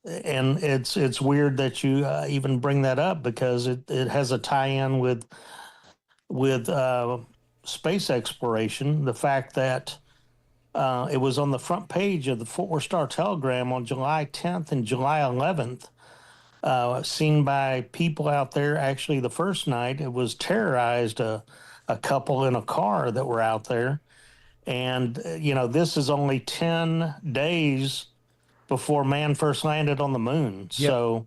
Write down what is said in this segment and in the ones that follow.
And it's weird that you even bring that up because it has a tie-in with space exploration. The fact that it was on the front page of the Fort Worth Star Telegram on July 10th and July 11th, seen by people out there. Actually, the first night it was terrorized a couple in a car that were out there. And, this is only 10 days before man first landed on the moon. Yep. So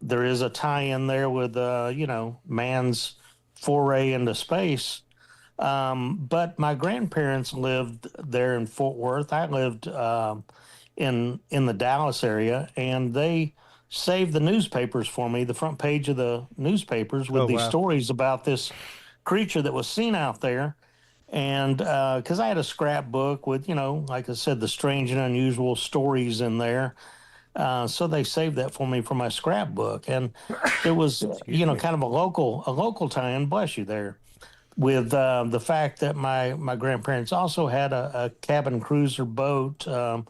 there is a tie in there with, man's foray into space. But my grandparents lived there in Fort Worth. I lived in the Dallas area, and they saved the newspapers for me, the front page of the newspapers with Oh, these wow. stories about this creature that was seen out there. And because I had a scrapbook with, like I said, the strange and unusual stories in there. So they saved that for me for my scrapbook, and it was, Excuse me. kind of a local tie-in. Bless you there with the fact that my grandparents also had a cabin cruiser boat out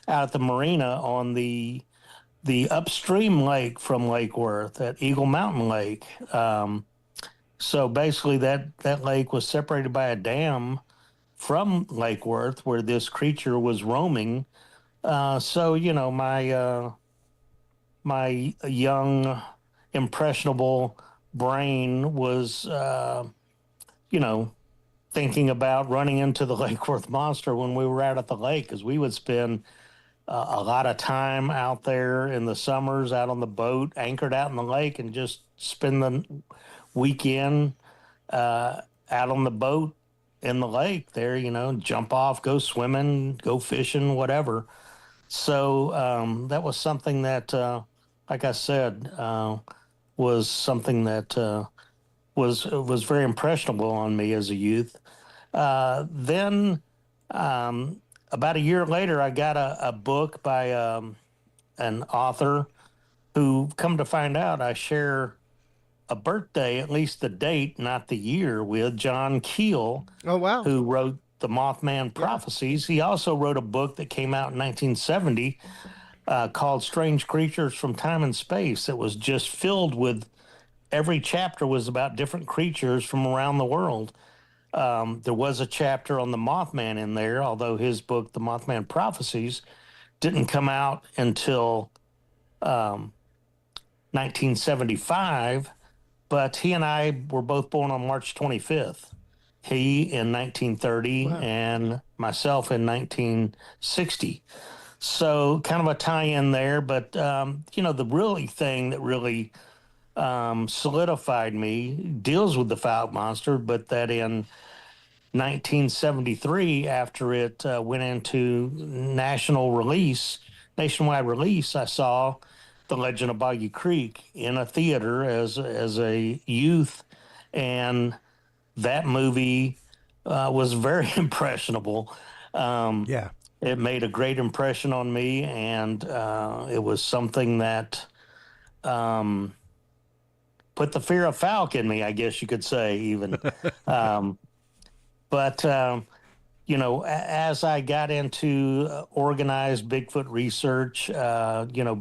at the marina on the upstream lake from Lake Worth at Eagle Mountain Lake. So basically, that lake was separated by a dam from Lake Worth, where this creature was roaming. So my young impressionable brain was you know thinking about running into the Lake Worth monster when we were out at the lake, because we would spend a lot of time out there in the summers out on the boat anchored out in the lake and just spend the weekend out on the boat in the lake there, jump off, go swimming, go fishing, whatever. So that was something that, like I said, was something that was very impressionable on me as a youth. Then, about a year later, I got a book by an author who, come to find out, I share a birthday, at least the date, not the year, with John Keel, Oh, wow. who wrote the Mothman Yeah. Prophecies. He also wrote a book that came out in 1970 called Strange Creatures from Time and Space. It was just filled with, every chapter was about different creatures from around the world. There was a chapter on the Mothman in there, although his book, The Mothman Prophecies, didn't come out until um, 1975. But he and I were both born on March 25th. He in 1930 Wow. and myself in 1960. So kind of a tie-in there. But the really thing that really solidified me deals with the Fouke monster, but that in 1973, after it went into nationwide release, I saw The Legend of Boggy Creek in a theater as a youth, and that movie was very impressionable. Um, Yeah. it made a great impression on me, and it was something that um, put the fear of Falk in me, I guess you could say, even. Um, but as I got into organized Bigfoot research,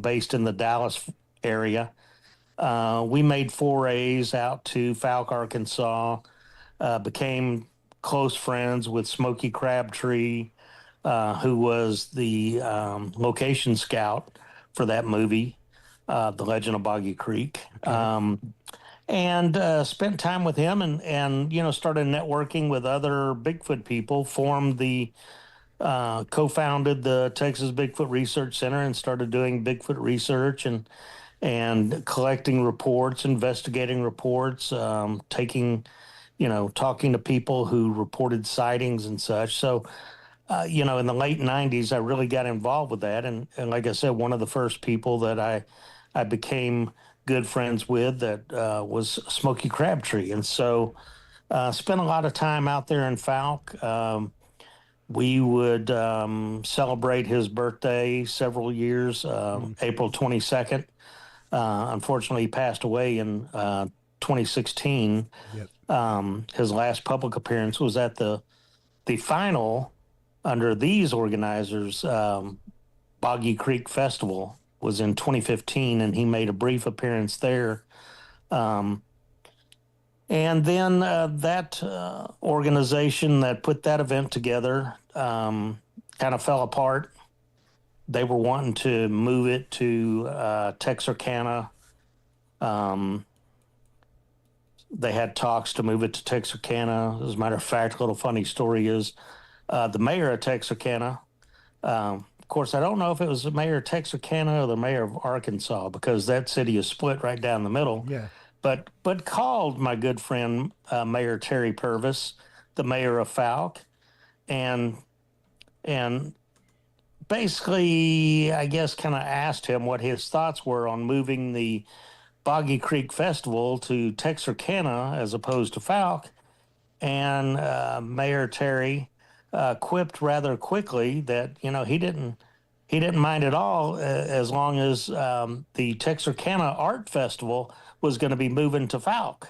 based in the Dallas area, we made forays out to Fouke, Arkansas, became close friends with Smokey Crabtree, who was the location scout for that movie, The Legend of Boggy Creek. Okay. And spent time with him, and started networking with other Bigfoot people, formed the co-founded the Texas Bigfoot Research Center, and started doing Bigfoot research and collecting reports, investigating reports, taking, talking to people who reported sightings and such. So, in the late 90s, I really got involved with that. And like I said, one of the first people that I became good friends with that was Smokey Crabtree. And so spent a lot of time out there in Fouke. We would celebrate his birthday several years, Mm. April 22nd. Unfortunately, he passed away in 2016. Yep. His last public appearance was at the final under these organizers, Boggy Creek Festival was in 2015, and he made a brief appearance there. Um, and then that organization that put that event together kind of fell apart. They were wanting to move it to Texarkana. Um, they had talks to move it to Texarkana. As a matter of fact, a little funny story is the mayor of Texarkana. Of course, I don't know if it was the mayor of Texarkana or the mayor of Arkansas, because that city is split right down the middle. Yeah. But called my good friend Mayor Terry Purvis, the mayor of Fouke, and and basically, I guess, kind of asked him what his thoughts were on moving the Boggy Creek Festival to Texarkana as opposed to Fouke. And Mayor Terry quipped rather quickly that he didn't mind at all as long as the Texarkana Art Festival was going to be moving to Fouke.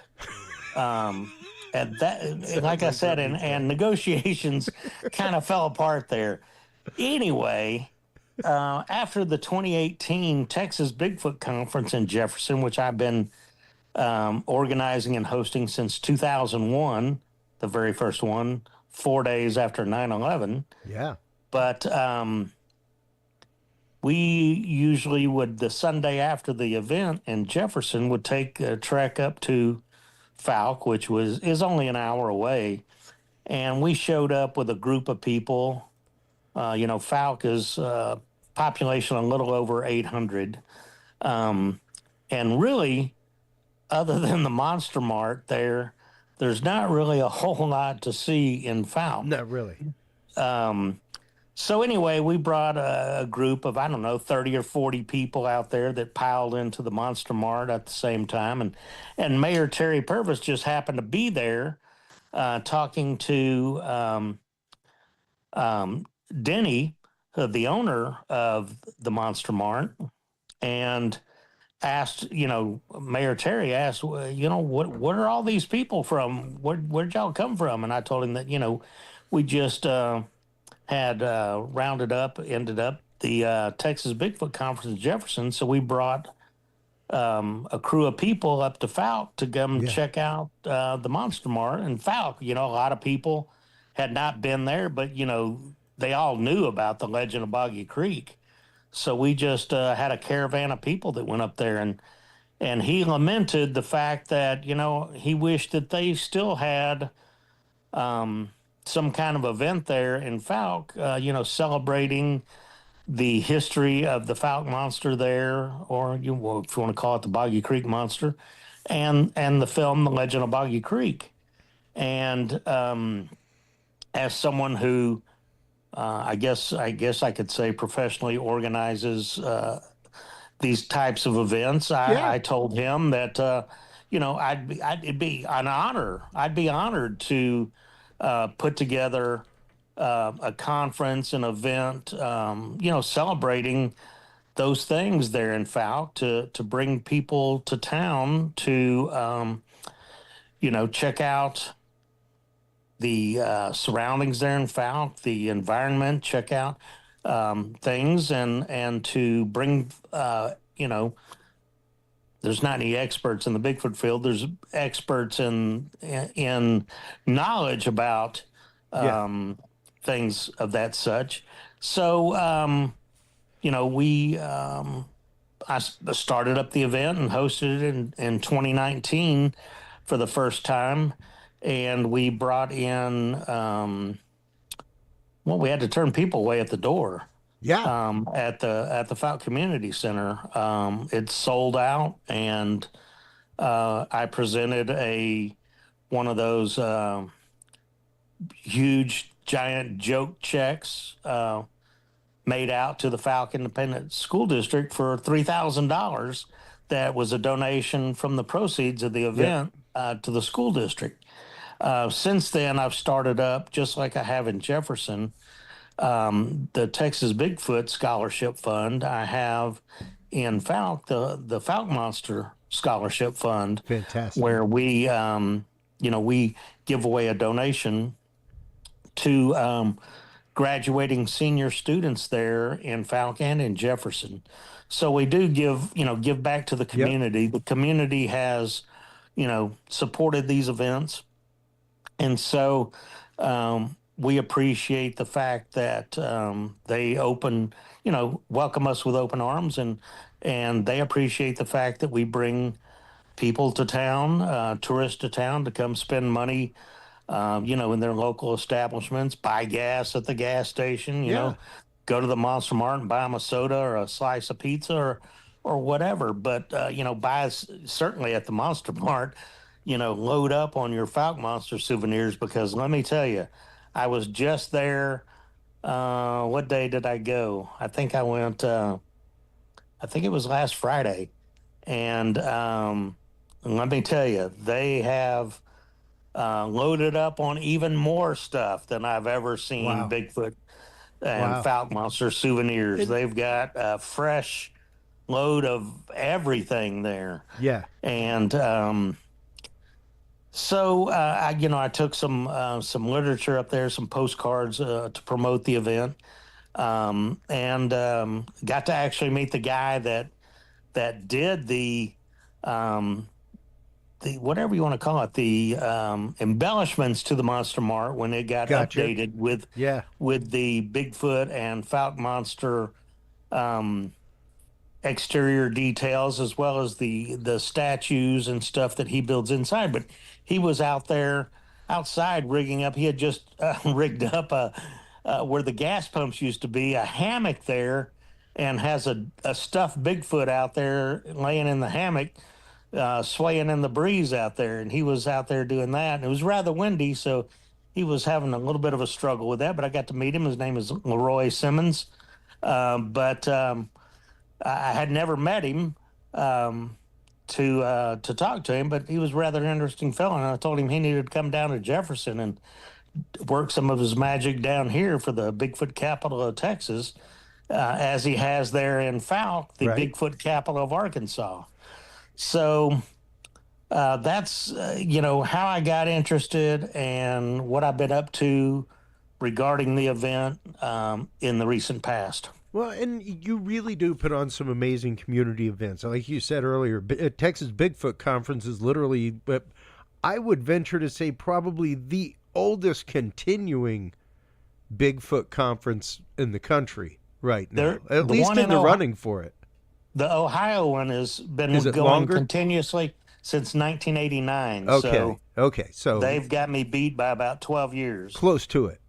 And that, like I said, and negotiations kind of fell apart there. Anyway, after the 2018 Texas Bigfoot Conference in Jefferson, which I've been organizing and hosting since 2001, the very first one, 4 days after 9/11. Yeah. But we usually would, the Sunday after the event in Jefferson, would take a trek up to Fouke, which is only an hour away. And we showed up with a group of people. Fouke is population a little over 800. And really, other than the Monster Mart there's not really a whole lot to see in Fouke. Not really. So anyway, we brought a group of, I don't know, 30 or 40 people out there that piled into the Monster Mart at the same time. And Mayor Terry Purvis just happened to be there talking to Denny, the owner of the Monster Mart, and asked, Mayor Terry asked, what are all these people from? Where'd y'all come from? And I told him that, we just had ended up the Texas Bigfoot Conference in Jefferson. So we brought a crew of people up to Fouke to come check out the Monster Mart in Fouke. A lot of people had not been there, but, they all knew about the legend of Boggy Creek. So we just had a caravan of people that went up there, and he lamented the fact that, he wished that they still had some kind of event there in Fouke, celebrating the history of the Fouke Monster there, or if you want to call it the Boggy Creek Monster, and the film The Legend of Boggy Creek. And as someone who I guess I could say professionally organizes these types of events, I told him that it'd be an honor. I'd be honored to put together a conference, an event, celebrating those things there in Fouke to bring people to town to check out the surroundings there in Fouke, the environment, check out things, and to bring, there's not any experts in the Bigfoot field. There's experts in knowledge about things of that such. So, I started up the event and hosted it in 2019 for the first time. And we brought in, we had to turn people away at the door. Yeah. At the Fouke Community Center. It sold out, and I presented one of those huge, giant joke checks made out to the Fouke Independent School District for $3,000. That was a donation from the proceeds of the event to the school district. Since then, I've started up, just like I have in Jefferson, the Texas Bigfoot Scholarship Fund. I have in Fouke the Fouke Monster Scholarship Fund. Fantastic. Where we, we give away a donation to graduating senior students there in Fouke and in Jefferson. So we do give back to the Yep. community. The community has, supported these events. And so we appreciate the fact that they welcome us with open arms, and they appreciate the fact that we bring people to town, tourists to town to come spend money, in their local establishments, buy gas at the gas station, Yeah. go to the Monster Mart and buy them a soda or a slice of pizza or whatever. But certainly at the Monster Mart, load up on your Fouke Monster souvenirs, because let me tell you, I was just there. What day did I go? I think I went. I think it was last Friday, and let me tell you, they have loaded up on even more stuff than I've ever seen Wow. Bigfoot and Wow. Fouke Monster souvenirs. And They've got a fresh load of everything there. yeah. And I took some literature up there, some postcards to promote the event, and got to actually meet the guy that did um, the whatever you want to call it, the embellishments to the Monster Mart when it got Gotcha. updated with Yeah. the Bigfoot and Fouke Monster um, exterior details, as well as the statues and stuff that he builds inside. But he was out there outside rigging up. He had just rigged up where the gas pumps used to be, a hammock there, and has a stuffed Bigfoot out there laying in the hammock, swaying in the breeze out there. And he was out there doing that. And it was rather windy, so he was having a little bit of a struggle with that. But I got to meet him. His name is Leroy Simmons. But I had never met him to talk to him, but he was a rather interesting fellow. And I told him he needed to come down to Jefferson and work some of his magic down here for the Bigfoot capital of Texas, as he has there in Fouke, the Right. Bigfoot capital of Arkansas. So that's how I got interested and what I've been up to regarding the event in the recent past. Well, and you really do put on some amazing community events. Like you said earlier, Texas Bigfoot Conference is literally, I would venture to say, probably the oldest continuing Bigfoot conference in the country right now, There, at the least one in in the Ohio, running for it. the Ohio one has been Is it going longer? continuously since 1989. Okay. So Okay. So they've got me beat by about 12 years. close to it.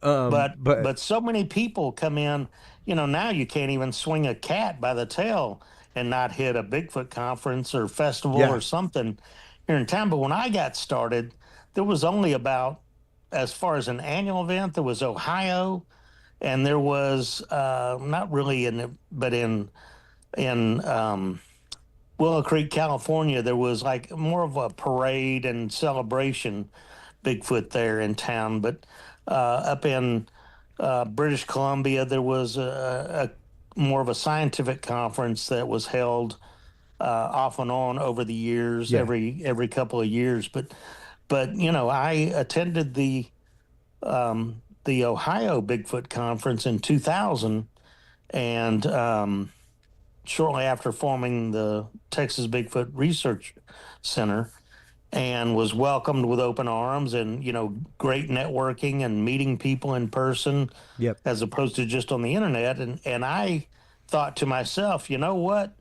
But But but so many people come in, now you can't even swing a cat by the tail and not hit a Bigfoot conference or festival yeah. or something here in town. But when I got started, there was only about, as far as an annual event, there was Ohio, and there was not really but in Willow Creek, California, there was like more of a parade and celebration Bigfoot there in town. But up in British Columbia, there was a more of a scientific conference that was held off and on over the years, Yeah. every couple of years. But I attended the Ohio Bigfoot conference in 2000, and shortly after forming the Texas Bigfoot Research Center, and was welcomed with open arms and great networking and meeting people in person Yep. as opposed to just on the internet. And I thought to myself, you know what?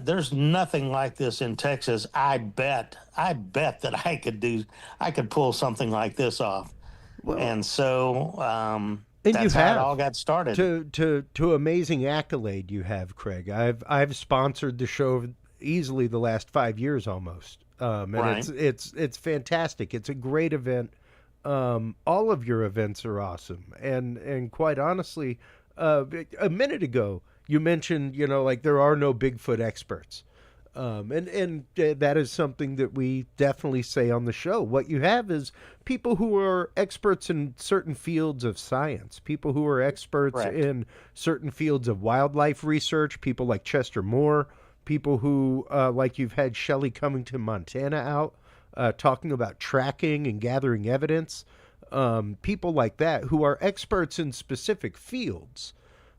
There's nothing like this in Texas. I bet that I could pull something like this off. Well, And so and you that's how it have all got started. to amazing accolade you have, Craig. I've sponsored the show easily the last 5 years almost, and Right. it's fantastic. It's a great event. All of your events are awesome, and quite honestly, a minute ago you mentioned like there are no Bigfoot experts. And that is something that we definitely say on the show. What you have is people who are experts in certain fields of science, people who are experts Correct. in certain fields of wildlife research, people like Chester Moore, people who, like you've had Shelley Cummington, Montana out talking about tracking and gathering evidence. people like that who are experts in specific fields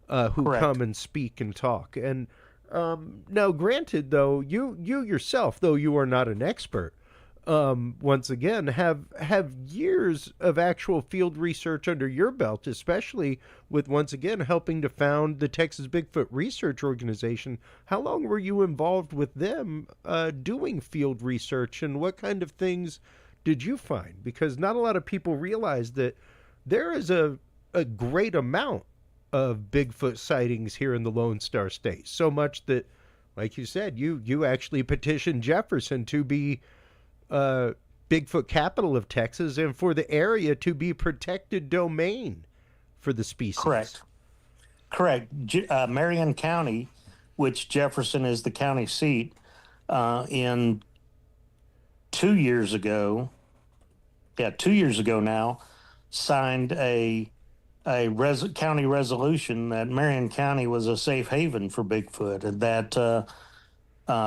who Correct. come and speak and talk. And now, granted, though, you yourself, though you are not an expert, once again, have years of actual field research under your belt, especially with once again helping to found the Texas Bigfoot Research Organization. How long were you involved with them doing field research, and what kind of things did you find? Because not a lot of people realize that there is a great amount of Bigfoot sightings here in the Lone Star State. So much that, like you said, you actually petitioned Jefferson to be Bigfoot capital of Texas and for the area to be protected domain for the species. Correct. Correct. Marion County, which Jefferson is the county seat, in 2 years ago, yeah, 2 years ago now, signed a county resolution that Marion County was a safe haven for Bigfoot, and that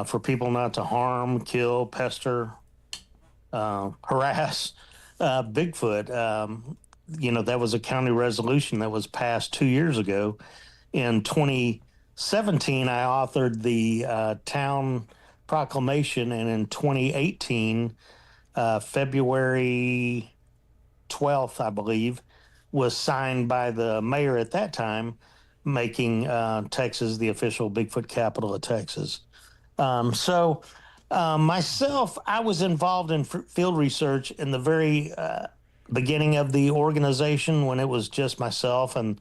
for people not to harm, kill, pester, harass Bigfoot. That was a county resolution that was passed 2 years ago. In 2017, I authored the town proclamation, and in 2018, February 12th, I believe, was signed by the mayor at that time, making Texas the official Bigfoot capital of Texas. Myself, I was involved in field research in the very beginning of the organization when it was just myself and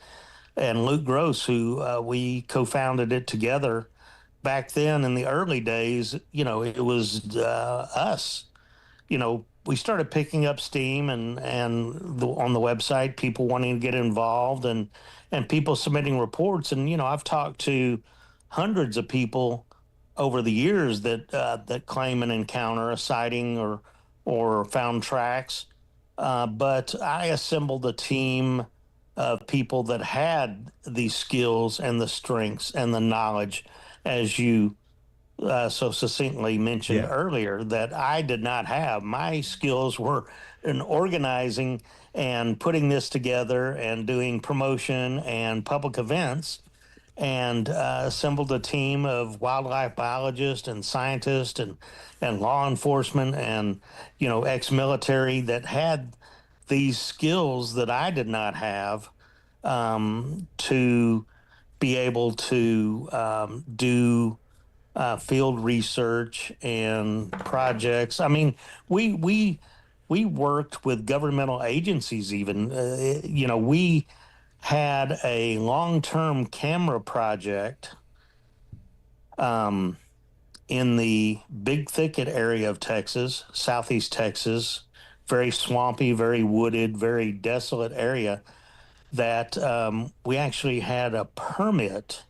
Luke Gross, who we co-founded it together. Back then, in the early days, it was us. We started picking up steam on the website, people wanting to get involved and people submitting reports. And I've talked to hundreds of people over the years that claim an encounter, a sighting, or found tracks. But I assembled a team of people that had the skills and the strengths and the knowledge, as you so succinctly mentioned Yeah, earlier, that I did not have. My skills were in organizing and putting this together and doing promotion and public events, and assembled a team of wildlife biologists and scientists and law enforcement and ex-military that had these skills that I did not have, to be able to do field research and projects. I mean, we worked with governmental agencies even. We had a long-term camera project in the Big Thicket area of Texas, southeast Texas, very swampy, very wooded, very desolate area, that we actually had a permit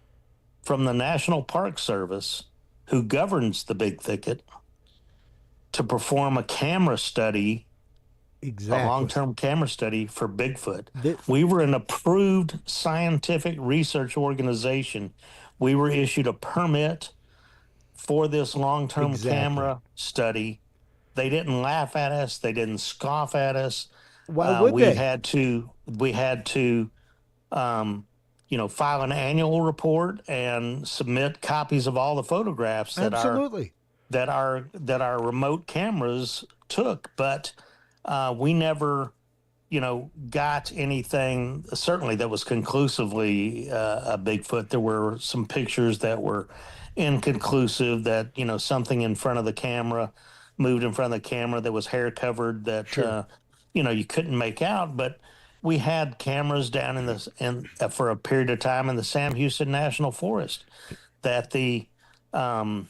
from the National Park Service, who governs the Big Thicket, to perform a camera study, a exactly. long-term camera study for Bigfoot. That, We were an approved scientific research organization. We were issued a permit for this long-term exactly. camera study. They didn't laugh at us. They didn't scoff at us. Why would We they? had to um, file an annual report and submit copies of all the photographs Absolutely. that our remote cameras took. But we never, got anything certainly that was conclusively a Bigfoot. There were some pictures that were inconclusive, that something in front of the camera moved in front of the camera that was hair covered, that Sure. you couldn't make out. But we had cameras down in this in for a period of time in the Sam Houston National Forest that um,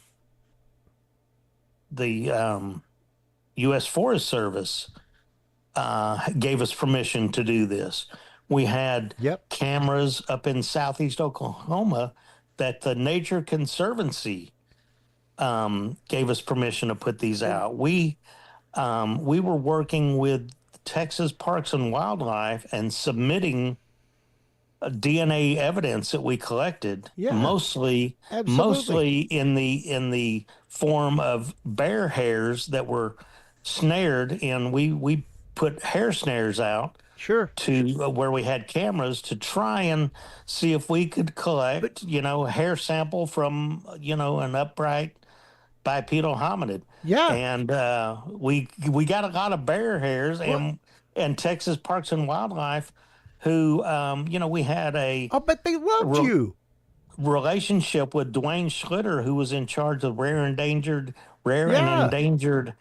the U.S. Forest Service gave us permission to do this. We had Yep. cameras up in southeast Oklahoma that the Nature Conservancy gave us permission to put these And out. We were working with Texas Parks and Wildlife and submitting DNA evidence that we collected, yeah, absolutely. mostly in the form of bear hairs that were snared, and we put hair snares out Sure. to where we had cameras to try and see if we could But collect, hair sample from, an upright bipedal hominid. yeah. And we got a lot of bear hairs, Well, and Texas Parks and Wildlife, who, we had a I'll bet they loved re- you. relationship with Dwayne Schlitter, who was in charge of rare and Yeah. endangered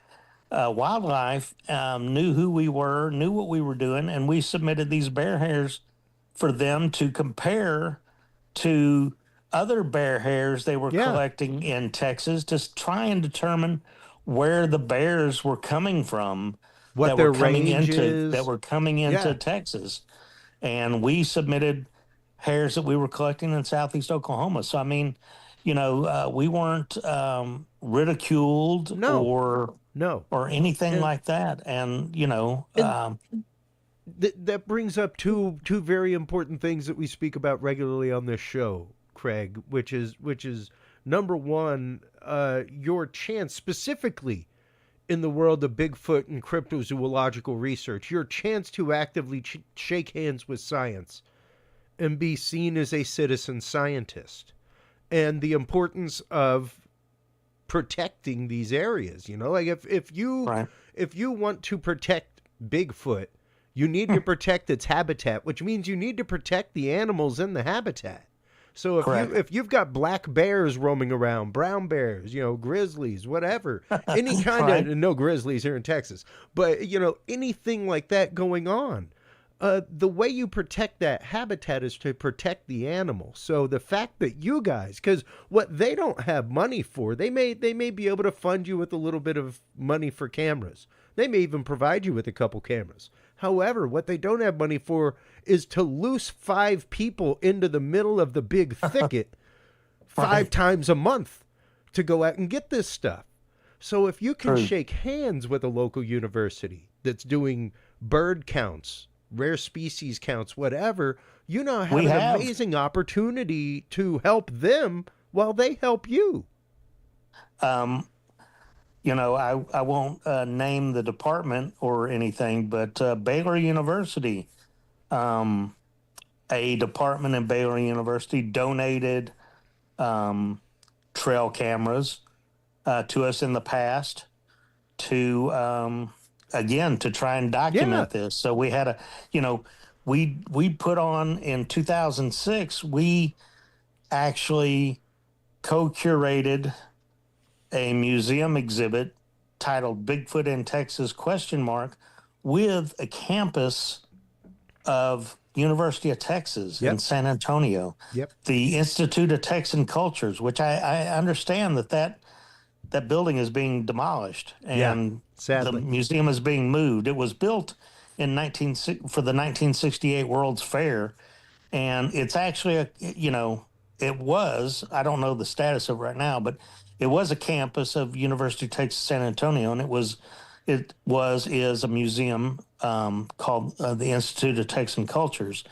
wildlife, knew who we were, knew what we were doing, and we submitted these bear hairs for them to compare to other bear hairs they were Yeah. collecting in Texas to try and determine where the bears were coming from What their range that is. were coming into Yeah. Texas. And we submitted hairs that we were collecting in southeast Oklahoma. So I mean, we weren't ridiculed No. No. or anything And like that. And and that brings up two very important things that we speak about regularly on this show, Craig, which is number one, your chance specifically in the world of Bigfoot and cryptozoological research, your chance to actively shake hands with science and be seen as a citizen scientist, and the importance of protecting these areas. Like if you right, if you want to protect Bigfoot, you need to protect its habitat, which means you need to protect the animals in the habitat. So correct, if you've got black bears roaming around, brown bears, grizzlies, whatever, any kind right, of, no grizzlies here in Texas, but anything like that going on, the way you protect that habitat is to protect the animal. So the fact that you guys, because what they don't have money for, they may be able to fund you with a little bit of money for cameras. They may even provide you with a couple cameras. However, what they don't have money for is to loose 5 people into the middle of the big thicket five right, times a month to go out and get this stuff. So if you can true. shake hands with a local university that's doing bird counts, rare species counts, whatever, you now have We an have. amazing opportunity to help them while they help you. Um, I won't name the department or anything, but Baylor University, um, a department in Baylor University donated um, trail cameras to us in the past to, again, to try and Yeah, document this. So we had you know, we put on in 2006, we actually co-curated a museum exhibit titled Bigfoot in Texas question mark with a campus of University of Texas in yep, San Antonio, yep, the Institute of Texan Cultures, which I understand that building is being demolished yeah, and the sadly. museum is being moved. It was built in 19 for the 1968 World's Fair, and it's actually it was, I don't know the status of it right now, but it was a campus of University of Texas San Antonio, and is a museum called the Institute of Texan Cultures.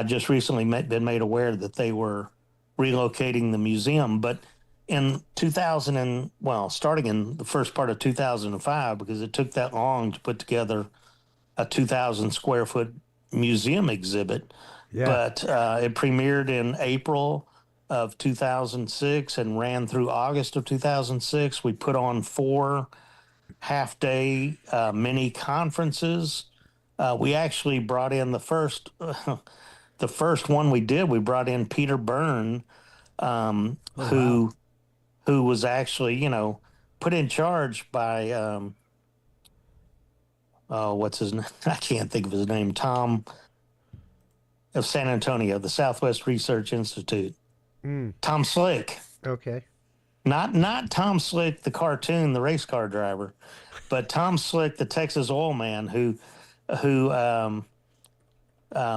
Just recently been made aware that they were relocating the museum, but in 2000 starting in the first part of 2005, because it took that long to put together a 2,000 square foot museum exhibit. Yeah. But it premiered in April of 2006 and ran through August of 2006. We put on 4 half-day mini conferences. We actually brought in the first one we did. We brought in Peter Byrne, Oh wow. who was actually put in charge by oh, what's his name? I can't think of his name. Tom of San Antonio, the Southwest Research Institute. Mm, Tom Slick, okay. not Tom Slick, the cartoon, the race car driver, but Tom Slick, the Texas oil man who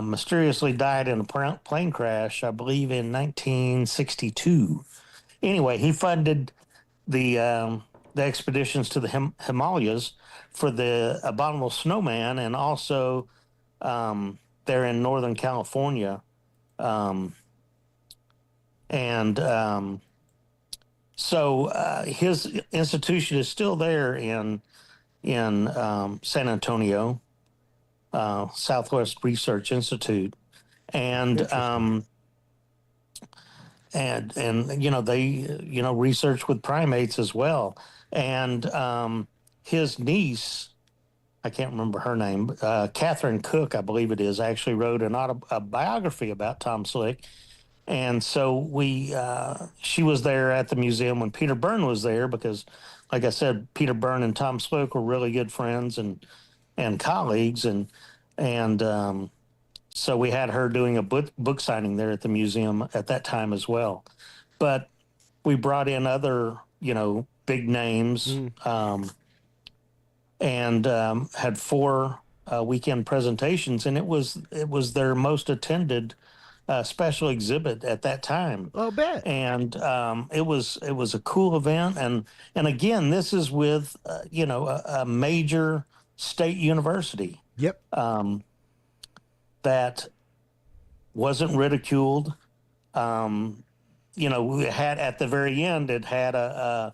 mysteriously died in a plane crash, I believe, in 1962. Anyway, he funded the expeditions to the Himalayas for the abominable snowman, and also there in Northern California. Um, and so his institution is still there in San Antonio. Southwest Research Institute, and Interesting. they research with primates as well. And his niece, I can't remember her name, Catherine Cook, I believe it is, actually wrote a biography about Tom Slick. And so she was there at the museum when Peter Byrne was there because, like I said, Peter Byrne and Tom Slick were really good friends and colleagues, and so we had her doing a book signing there at the museum at that time as well. But we brought in other, big names, Mm. and had four weekend presentations, and it was their most attended special exhibit at that time. I'll bet. And it was a cool event, and again, this is with a major state university Yep. um, that wasn't ridiculed. Um, we had at the very end, it had a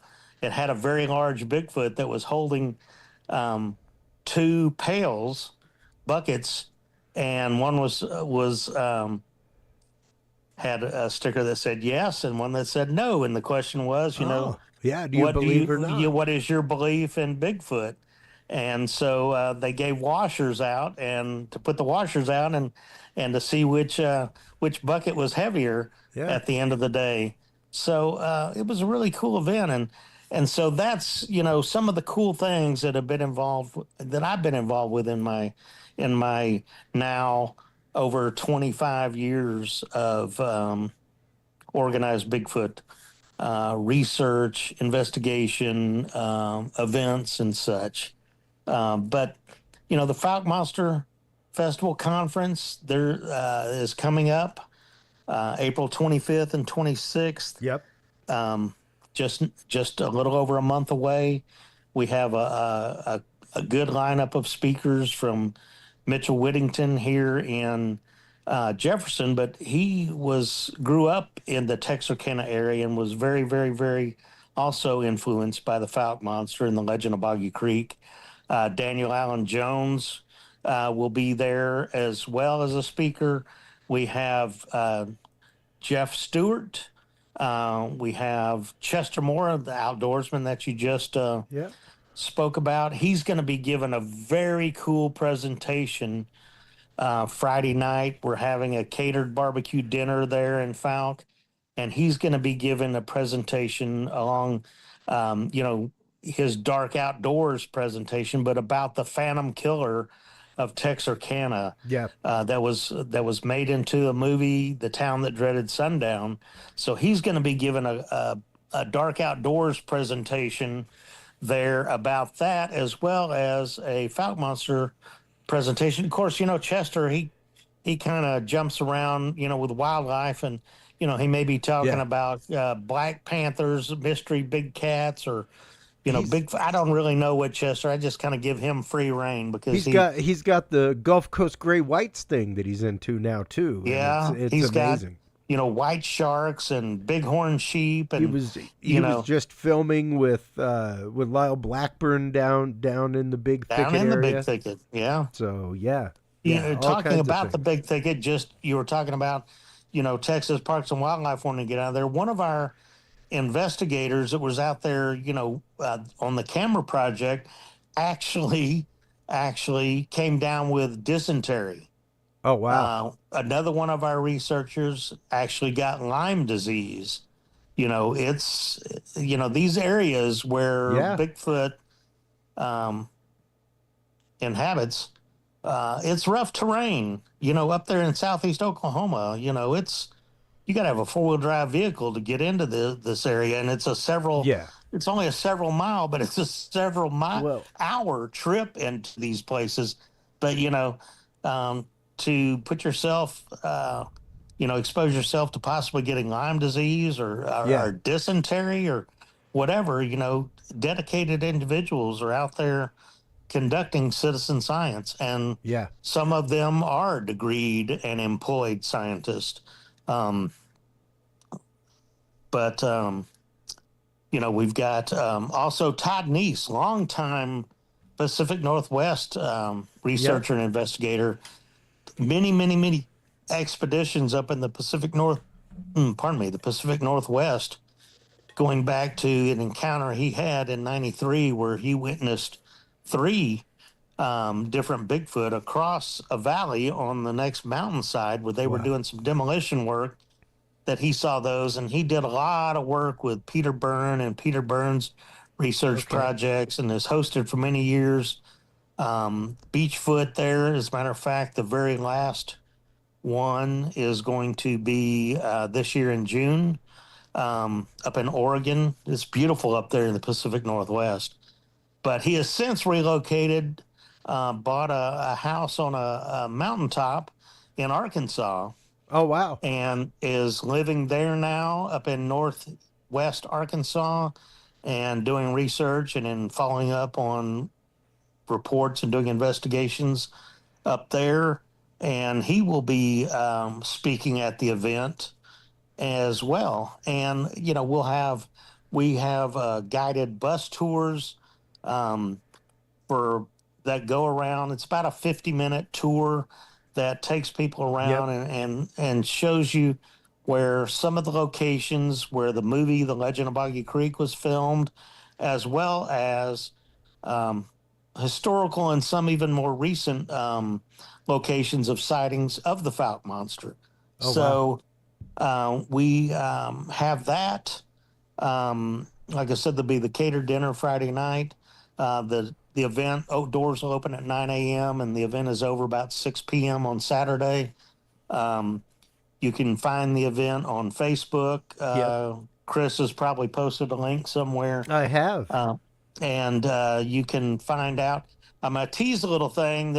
very large Bigfoot that was holding um, two pails, buckets, and one was had a sticker that said yes and one that said no, and the question was, Oh, yeah. Do you believe or not? what is your belief in Bigfoot? And so they gave washers out, and to put the washers out, and to see which bucket was heavier Yeah. at the end of the day. So it was a really cool event, and so that's some of the cool things that I've been involved with in my now over 25 years of organized Bigfoot research, investigation, events, and such. But the Fouke Monster Festival conference there is coming up April 25th and 26th. Yep. Um, just a little over a month away. We have a good lineup of speakers from Mitchell Whittington here in Jefferson, but he grew up in the Texarkana area and was very, very, very also influenced by the Fouke Monster and the Legend of Boggy Creek. Daniel Allen Jones will be there as well as a speaker. We have Jeff Stewart. We have Chester Moore, the outdoorsman that you just Yep. spoke about. He's going to be given a very cool presentation Friday night. We're having a catered barbecue dinner there in Fouke, and he's going to be giving a presentation along, his Dark Outdoors presentation, but about the Phantom Killer of Texarkana Yep. that was made into a movie, The Town That Dreaded Sundown. So he's going to be giving a Dark Outdoors presentation there about that, as well as a Fouke Monster presentation. Of course, Chester, he kind of jumps around, with wildlife, and he may be talking Yeah. about black panthers, mystery big cats, or He's big. I don't really know what Chester. I just kind of give him free reign because he's got the Gulf Coast gray whites thing that he's into now too, and it's yeah, it's he's got amazing. white sharks and bighorn sheep, He and was he you was know just filming with Lyle Blackburn down in the big down thicket in the big area. thicket. Yeah, So yeah, yeah, all talking kinds of about the things. big thicket. Just you were talking about, Texas Parks and Wildlife wanting to get out of there. One of our investigators that was out there, on the camera project, actually actually came down with dysentery. Oh wow, Another one of our researchers actually got Lyme disease. It's these areas where yeah, Bigfoot um, inhabits. It's rough terrain. Up there in southeast Oklahoma. It's you got to have a four-wheel drive vehicle to get into this area, and yeah. it's only a several mile, but it's a several Well, hour trip into these places. But um, to put yourself, expose yourself to possibly getting Lyme disease yeah, or dysentery or whatever, dedicated individuals are out there conducting citizen science, and yeah, some of them are degreed and employed scientists. Um, but we've got also Todd Neese, longtime Pacific Northwest Yep. researcher and investigator. Many, many, many expeditions up in the Pacific North, pardon me, the Pacific Northwest, going back to an encounter he had in '93 where he witnessed three different Bigfoot across a valley on the next mountainside where they were Wow. doing some demolition work. That he saw those, and he did a lot of work with Peter Byrne and Peter Byrne's research Okay. projects, and has hosted for many years. Beachfoot there, as a matter of fact, the very last one is going to be this year in June, up in Oregon. It's beautiful up there in the Pacific Northwest. But he has since relocated, bought a house on a mountaintop in Arkansas, Oh wow. and is living there now up in northwest Arkansas, and doing research and then following up on reports and doing investigations up there. And he will be speaking at the event as well. And we have guided bus tours, um, for that go around. It's about a 50-minute tour that takes people Yep. around and shows you where some of the locations where the movie The Legend of Boggy Creek was filmed, as well as um, historical and some even more recent locations of sightings of the Fouke monster. Oh wow. So we have that. Like I said, there'll be the catered dinner Friday night. The event, doors will open at 9 a.m. and the event is over about 6 p.m. on Saturday. Um, you can find the event on Facebook. Yep. Chris has probably posted a link somewhere. I have. Uh, and you can find out. I'm going to tease a little thing.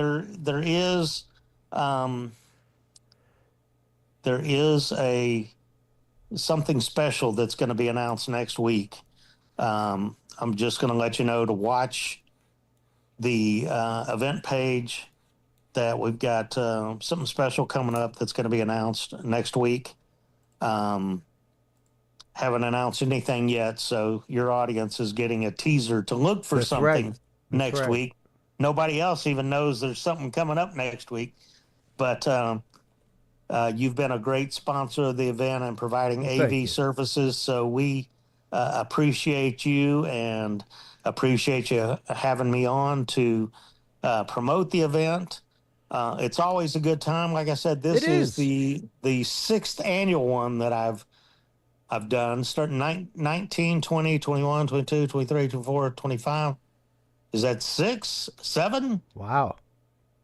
Um, there is a something special that's going to be announced next week. I'm just going to let you know to watch the event page that we've got something special coming up that's going to be announced next week. Um, haven't announced anything yet, so your audience is getting a teaser to look for That's right. something That's next right. week. Nobody else even knows there's something coming up next week, but you've been a great sponsor of the event and providing Well, thank AV you. services. So we appreciate you and appreciate you having me on to promote the event. It's always a good time. Like I said, It this is is. the sixth annual one that I've done, starting 19, 20, 21, 22, 23, 24, 25. Is that six, seven? Wow.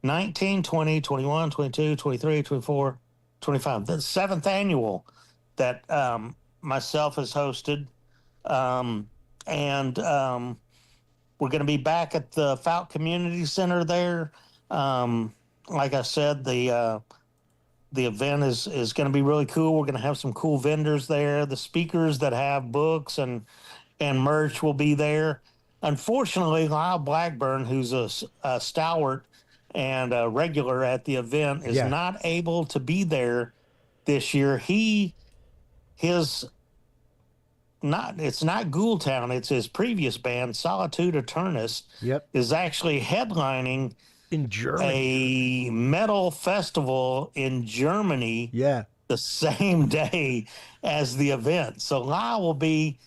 19, 20, 21, 22, 23, 24, 25. The seventh annual that myself has hosted. Um, and we're going to be back at the Fouke Community Center there. Um, like I said, the event is going to be really cool. We're going to have some cool vendors there. The speakers that have books and merch will be there. Unfortunately, Lyle Blackburn, who's a stalwart and a regular at the event, is Yeah. not able to be there this year. His not it's not Ghoultown, it's his previous band, Solitude Eternus, Yep. is actually headlining In Germany. a metal festival in Germany Yeah. the same day as the event. So Lyle will be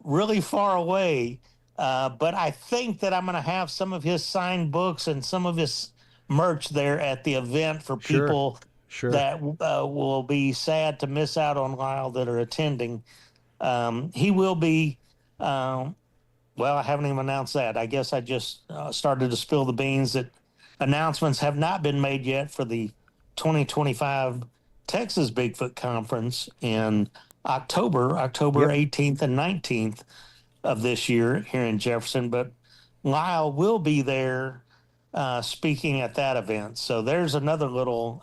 really far away. But I think that I'm going to have some of his signed books and some of his merch there at the event for Sure. people Sure. that will be sad to miss out on Lyle that are attending. He will be, well, I haven't even announced that. I guess I just started to spill the beans that announcements have not been made yet for the 2025 Texas Bigfoot Conference in October Yep. 18th and 19th of this year here in Jefferson. But Lyle will be there speaking at that event. So there's another little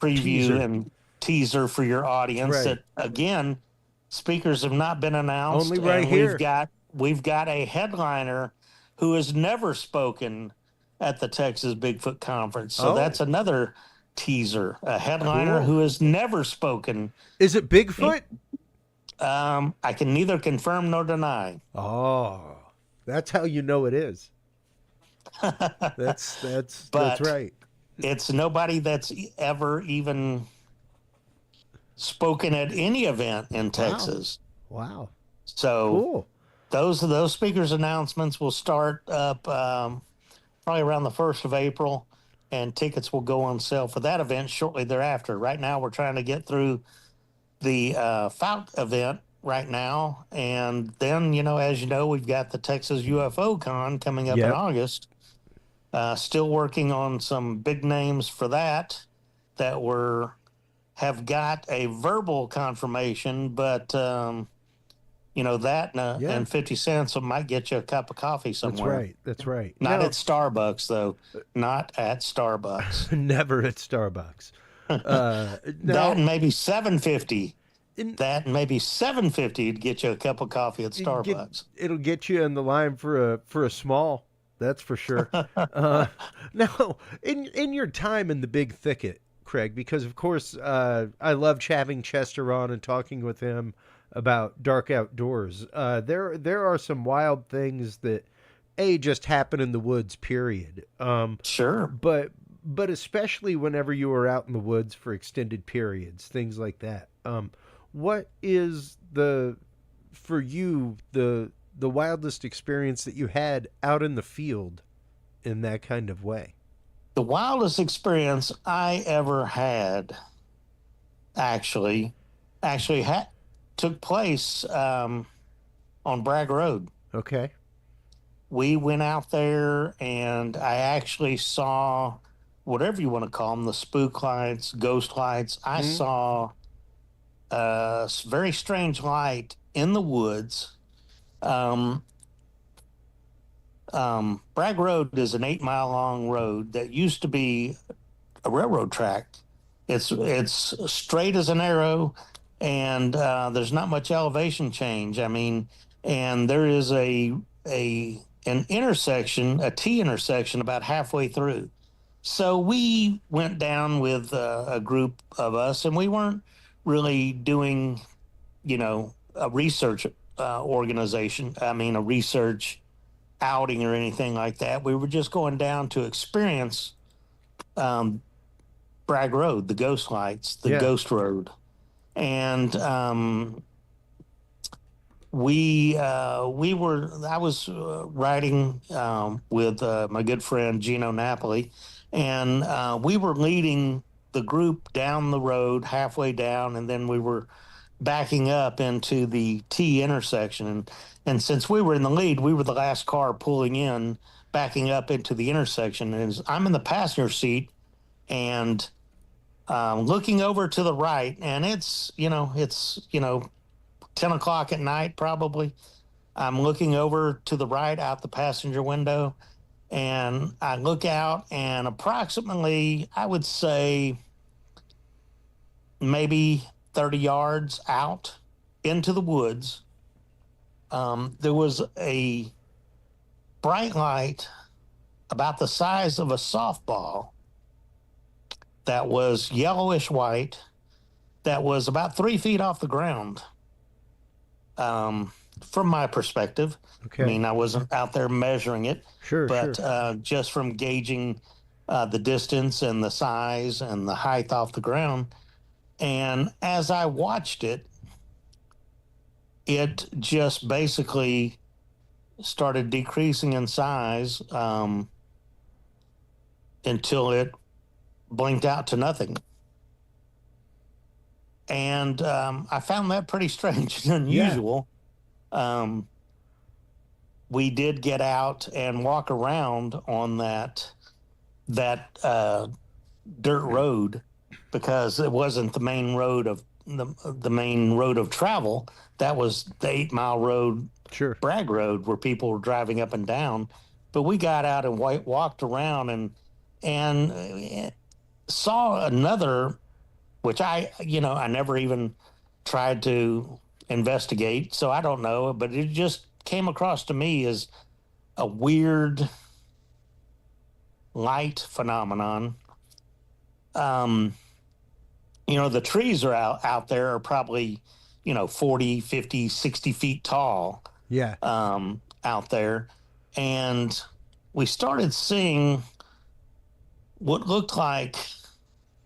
preview Teaser. and teaser for your That's audience right. that, again, speakers have not been announced, Only right and here. we've got a headliner who has never spoken at the Texas Bigfoot Conference. So Oh, that's another teaser. A headliner cool. who has never spoken. Is it Bigfoot? I can neither confirm nor deny. Oh. That's how you know it is. That's But right. it's nobody that's ever even spoken at any event in Wow. Texas. Wow. So Cool. those speakers announcements will start up probably around the 1st of April, and tickets will go on sale for that event shortly thereafter. Right now, we're trying to get through the Fouke event right now, and then as you know, we've got the Texas UFO Con coming up in Yep. August. Still working on some big names for that were have got a verbal confirmation, but that Yeah. and 50 cents might get you a cup of coffee That's somewhere. right. That's right. Not at Now, Starbucks, though. Not at Starbucks. never at Starbucks. That Now, and maybe 750. in, That and maybe 750 to get you a cup of coffee at get Starbucks. it'll get you in the line for a small. That's for sure. Uh, now, in your time in the big thicket, Craig, because of course I loved having Chester on and talking with him about dark outdoors. There are some wild things that just happen in the woods. Period. Sure. But especially whenever you are out in the woods for extended periods, things like that. What is the for you the wildest experience that you had out in the field in that kind of way? The wildest experience I ever had actually actually had took place on Bragg Road. Okay. We went out there and I actually saw whatever you want to call them, the spook lights, ghost lights. I Mm, saw a very strange light in the woods. Um, Bragg Road is an 8 mile long road that used to be a railroad track. It's straight as an arrow, and there's not much elevation change. I mean, and there is a an intersection, a T intersection, about halfway through. So we went down with a group of us, and we weren't really doing, a research organization. I mean, a research outing or anything like that. We were just going down to experience um, Bragg Road, the ghost lights, the yeah. ghost road. And we were I was riding with my good friend Gino Napoli, and we were leading the group down the road halfway down, and then we were backing up into the T intersection, and since we were in the lead, we were the last car pulling in, backing up into the intersection, and I'm in the passenger seat, and looking over to the right, and it's 10 o'clock at night probably. I'm looking over to the right out the passenger window, and I look out, and approximately, I would say, maybe 30 yards out into the woods, there was a bright light about the size of a softball that was yellowish white, that was about 3 feet off the ground. From my perspective, I Okay. mean, I wasn't out there measuring it, Sure, but sure. just from gauging the distance and the size and the height off the ground. And as I watched it, it just basically started decreasing in size until it blinked out to nothing. And I found that pretty strange and Yeah. unusual. Um, we did get out and walk around on that dirt road because it wasn't the main road of travel. That was the 8 mile road, Sure. Bragg Road, where people were driving up and down. But we got out and walked around and saw another, which I never even tried to investigate, so I don't know, but it just came across to me as a weird light phenomenon. Um, the trees are out there are probably, 40, 50, 60 feet tall. Yeah. out there, and we started seeing what looked like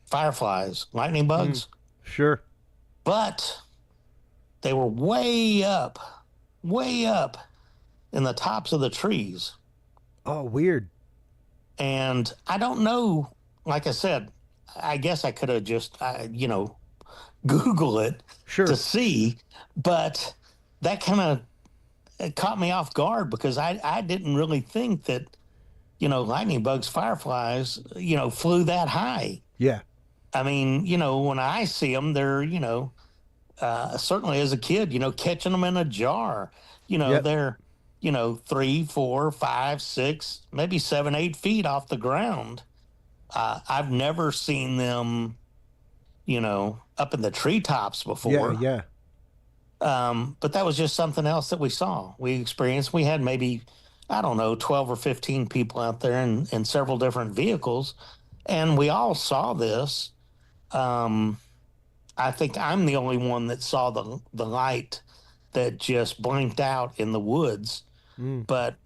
fireflies, lightning Mm. bugs, Sure. but they were way up in the tops of the trees. Oh, weird. And I don't know, like I said, I guess I could have just, Google it to Sure. see, but that kind of caught me off guard because I didn't really think that, lightning bugs, fireflies, flew that high. Yeah. I mean, when I see them, they're, certainly as a kid, catching them in a jar, Yep. they're, 3, 4, 5, 6, maybe 7, 8 feet off the ground. I've never seen them, up in the treetops Yeah. before. Yeah. But that was just something else that we saw. We experienced. We had maybe, I don't know, 12 or 15 people out there in several different vehicles, and we all saw this. Um, I think I'm the only one that saw the light that just blinked out in the woods, Mm. but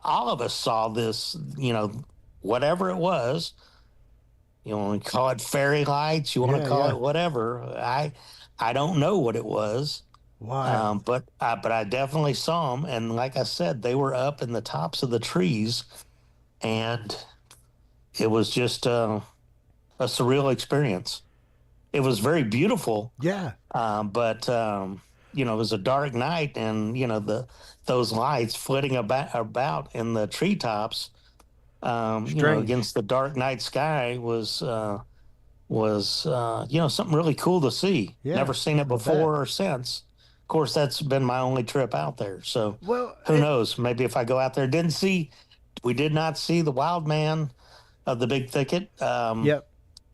all of us saw this. Whatever it was. You want to call it fairy lights? You want to Yeah. call Yeah. it whatever? I don't know what it was. Wild. But I definitely saw them, and like I said, they were up in the tops of the trees, and it was just a surreal experience. It was very beautiful, Yeah. but it was a dark night, and those lights flitting about in the treetops, Strange. against the dark night sky was something really cool to see. Yeah. Never seen it I'll bet. before or since. Of course, that's been my only trip out there. So Well, who knows? Maybe if I go out there, we did not see the wild man of the big thicket. yep.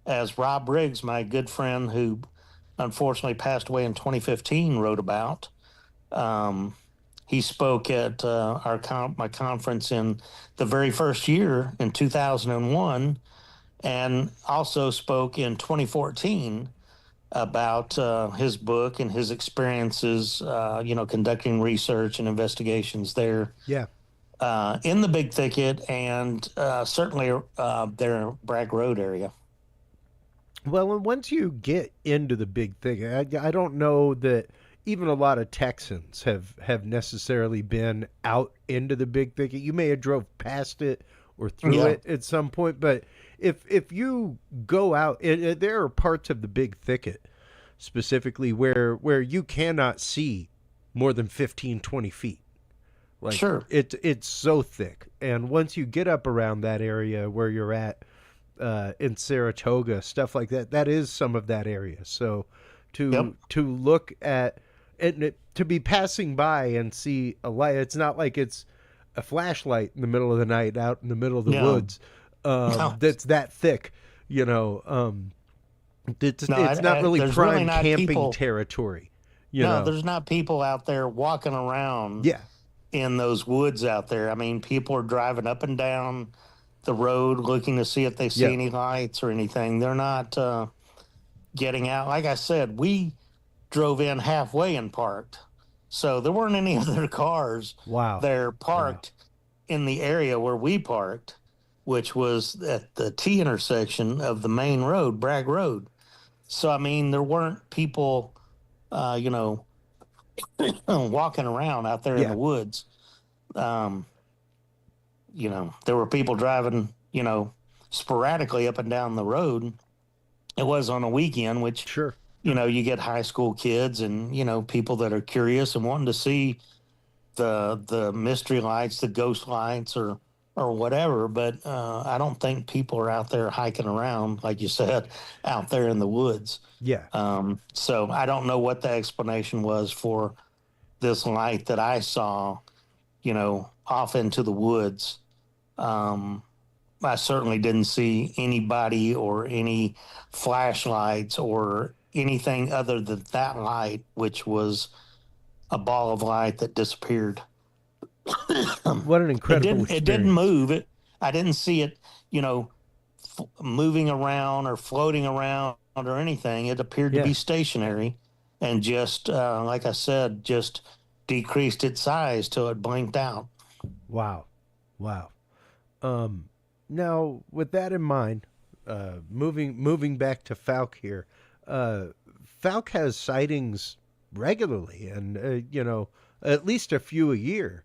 As Rob Riggs, my good friend who unfortunately passed away in 2015, wrote about. Um, he spoke at my conference in the very first year in 2001, and also spoke in 2014 about his book and his experiences, conducting research and investigations there Yeah. in the Big Thicket and certainly there in Bragg Road area. Well, and once you get into the big thing, I don't know that even a lot of Texans have necessarily been out into the big thicket. You may have drove past it or through Yeah, it at some point, but if you go out, there are parts of the big thicket specifically where you cannot see more than 15, 20 feet. Like sure. it's so thick, and once you get up around that area where you're at in Saratoga, stuff like that. That is some of that area. So Yep. to look at and to be passing by and see a light, it's not like it's a flashlight in the middle of the night out in the middle of the No, woods no, that's that thick. You know, no. it's not really There's really prime not camping people. territory. You No, know, there's not people out there walking around yeah, in those woods out there. I mean, people are driving up and down the road looking to see if they see yeah, any lights or anything. They're not getting out. Like I said, we drove in halfway and parked. So there weren't any other cars wow, there wow, parked in the area where we parked, which was at the T intersection of the main road, Bragg Road. So, I mean, there weren't people, uh, you know, walking around out there in yeah, the woods. Um, there were people driving, sporadically up and down the road. It was on a weekend, which, sure, you get high school kids and, people that are curious and wanting to see the mystery lights, the ghost lights or whatever. But I don't think people are out there hiking around, like you said, out there in the woods. yeah, So I don't know what the explanation was for this light that I saw, off into the woods. Um, I certainly didn't see anybody or any flashlights or anything other than that light, which was a ball of light that disappeared. what an It incredible didn't experience. move. I didn't see it, moving around or floating around or anything. It appeared to Yeah, be stationary and just like I said, just decreased its size till it blinked out. Wow. Wow. Um, Now, with that in mind, moving back to Fouke here, uh, Fouke has sightings regularly, and at least a few a year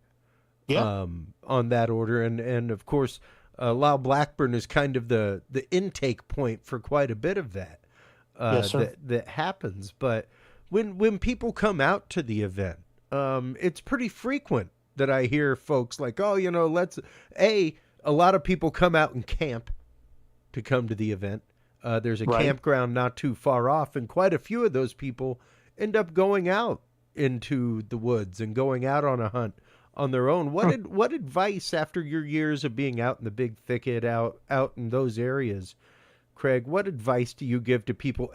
Yeah. on that order, and of course, Lyle Blackburn is kind of the intake point for quite a bit of that Yes, sir. that happens. But when people come out to the event, it's pretty frequent that I hear folks like, oh, let's a lot of people come out and camp to come to the event. There's a Right. campground not too far off, and quite a few of those people end up going out into the woods and going out on a hunt on their own. What advice after your years of being out in the big thicket, out in those areas, Craig? What advice do you give to people?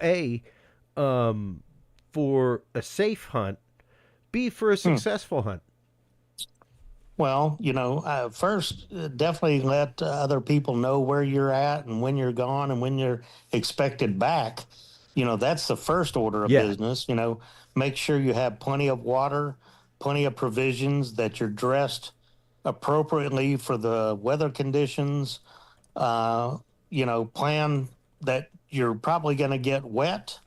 Um, for a safe hunt. B, for a Hmm. successful hunt. Well, first, definitely let other people know where you're at and when you're gone and when you're expected back. That's the first order of Yeah. business. Make sure you have plenty of water, plenty of provisions, that you're dressed appropriately for the weather conditions. Uh, plan that you're probably going to get wet.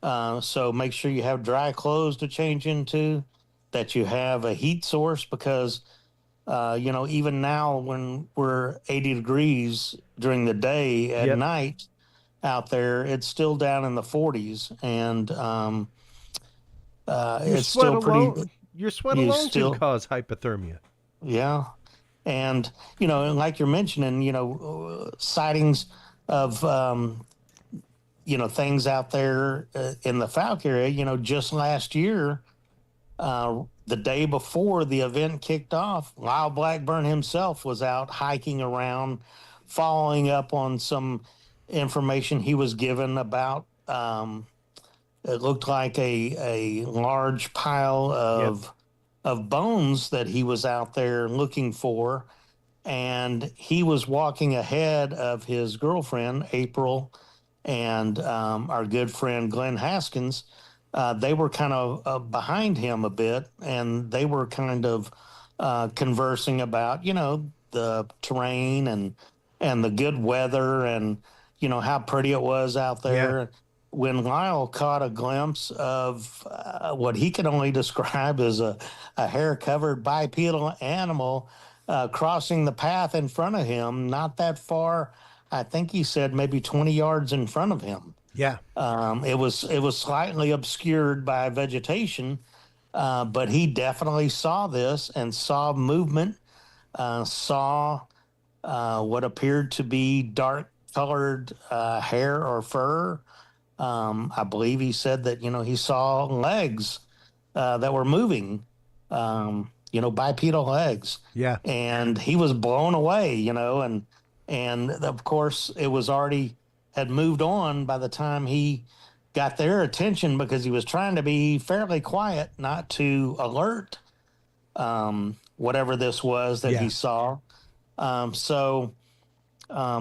So make sure you have dry clothes to change into, that you have a heat source because even now when we're 80 degrees during the day, at Yep. night out there, it's still down in the 40s, and Your it's sweat still pretty. alone. Your sweat You alone can still, cause hypothermia. yeah, and like you're mentioning, sightings of things out there in the Falk area. Just last year, the day before the event kicked off, Lyle Blackburn himself was out hiking around, following up on some information he was given about. It looked like a large pile Yep. of bones that he was out there looking for, and he was walking ahead of his girlfriend April and our good friend Glenn Haskins. They were kind of behind him a bit, and they were kind of conversing about the terrain and the good weather, and how pretty it was out Yeah. there. When Lyle caught a glimpse of what he could only describe as a hair covered bipedal animal crossing the path in front of him, not that far. I think he said maybe 20 yards in front of him. Yeah. It was slightly obscured by vegetation, but he definitely saw this and saw movement, saw what appeared to be dark colored hair or fur. I believe he said that he saw legs that were moving, bipedal legs, Yeah. and he was blown away, and of course it was already had moved on by the time he got their attention because he was trying to be fairly quiet, not to alert whatever this was that he Yeah. saw. So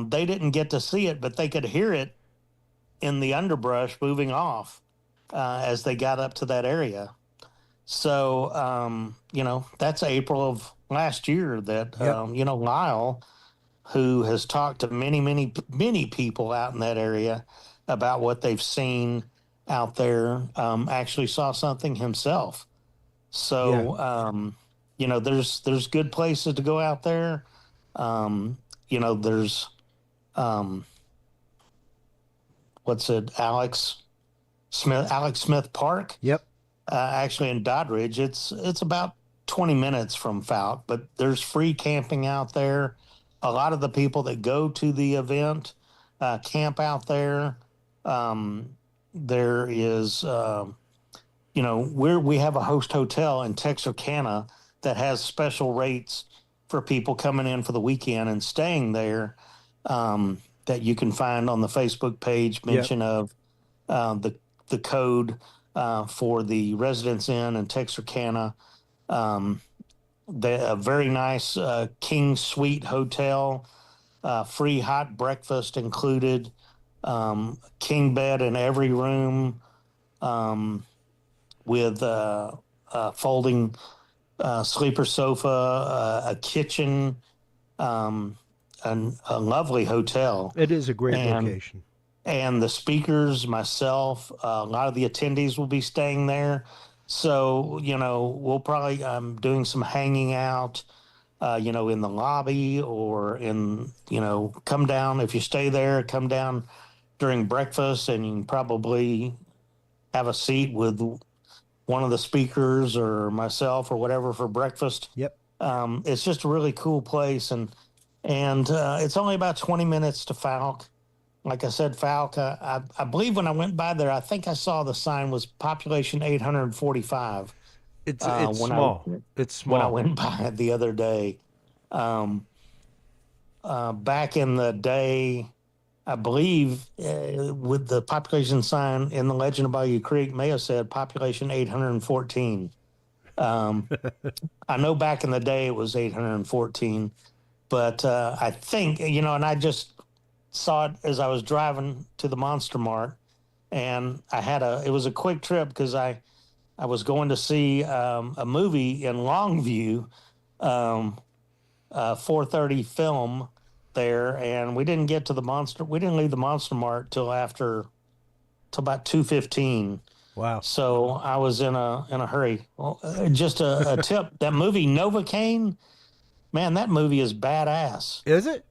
they didn't get to see it, but they could hear it in the underbrush moving off as they got up to that area. So, that's April of last year that, Yep. Lyle, who has talked to many, many, many people out in that area about what they've seen out there, actually saw something himself. Yeah. So, there's good places to go out there. There's, um, what's it, Alex Smith Park, Yep. actually in Doddridge. It's about 20 minutes from Fouke, but there's free camping out there. A lot of the people that go to the event camp out there. There is, we have a host hotel in Texarkana that has special rates for people coming in for the weekend and staying there. That you can find on the Facebook page Yep. mention of the code for the Residence Inn in Texarkana. Um, a very nice King Suite hotel, free hot breakfast included, king bed in every room, um, with folding sleeper sofa, a kitchen, um, a lovely hotel, It is a great and location. the speakers, myself, a lot of the attendees will be staying there. So, we'll probably doing some hanging out, in the lobby or come down. If you stay there, come down during breakfast and you can probably have a seat with one of the speakers or myself or whatever for breakfast. Yep. It's just a really cool place. And it's only about 20 minutes to Fouke. Like I said, Fouke, I believe when I went by there, I think I saw the sign was population 845 It's when I small. It's when I small. went by it the other day. Um, Back in the day, I believe with the population sign in the Legend of Boggy Creek may have said population 814. Um, I know back in the day it was 814, but I think, and I just saw it as I was driving to the Monster Mart, and it was a quick trip because I was going to see a movie in Longview, 4:30 film there, and we didn't leave the Monster Mart till about 2:15. Wow. So I was in a hurry. Well, just a tip: that movie Novocaine, man, that movie is badass. Is it?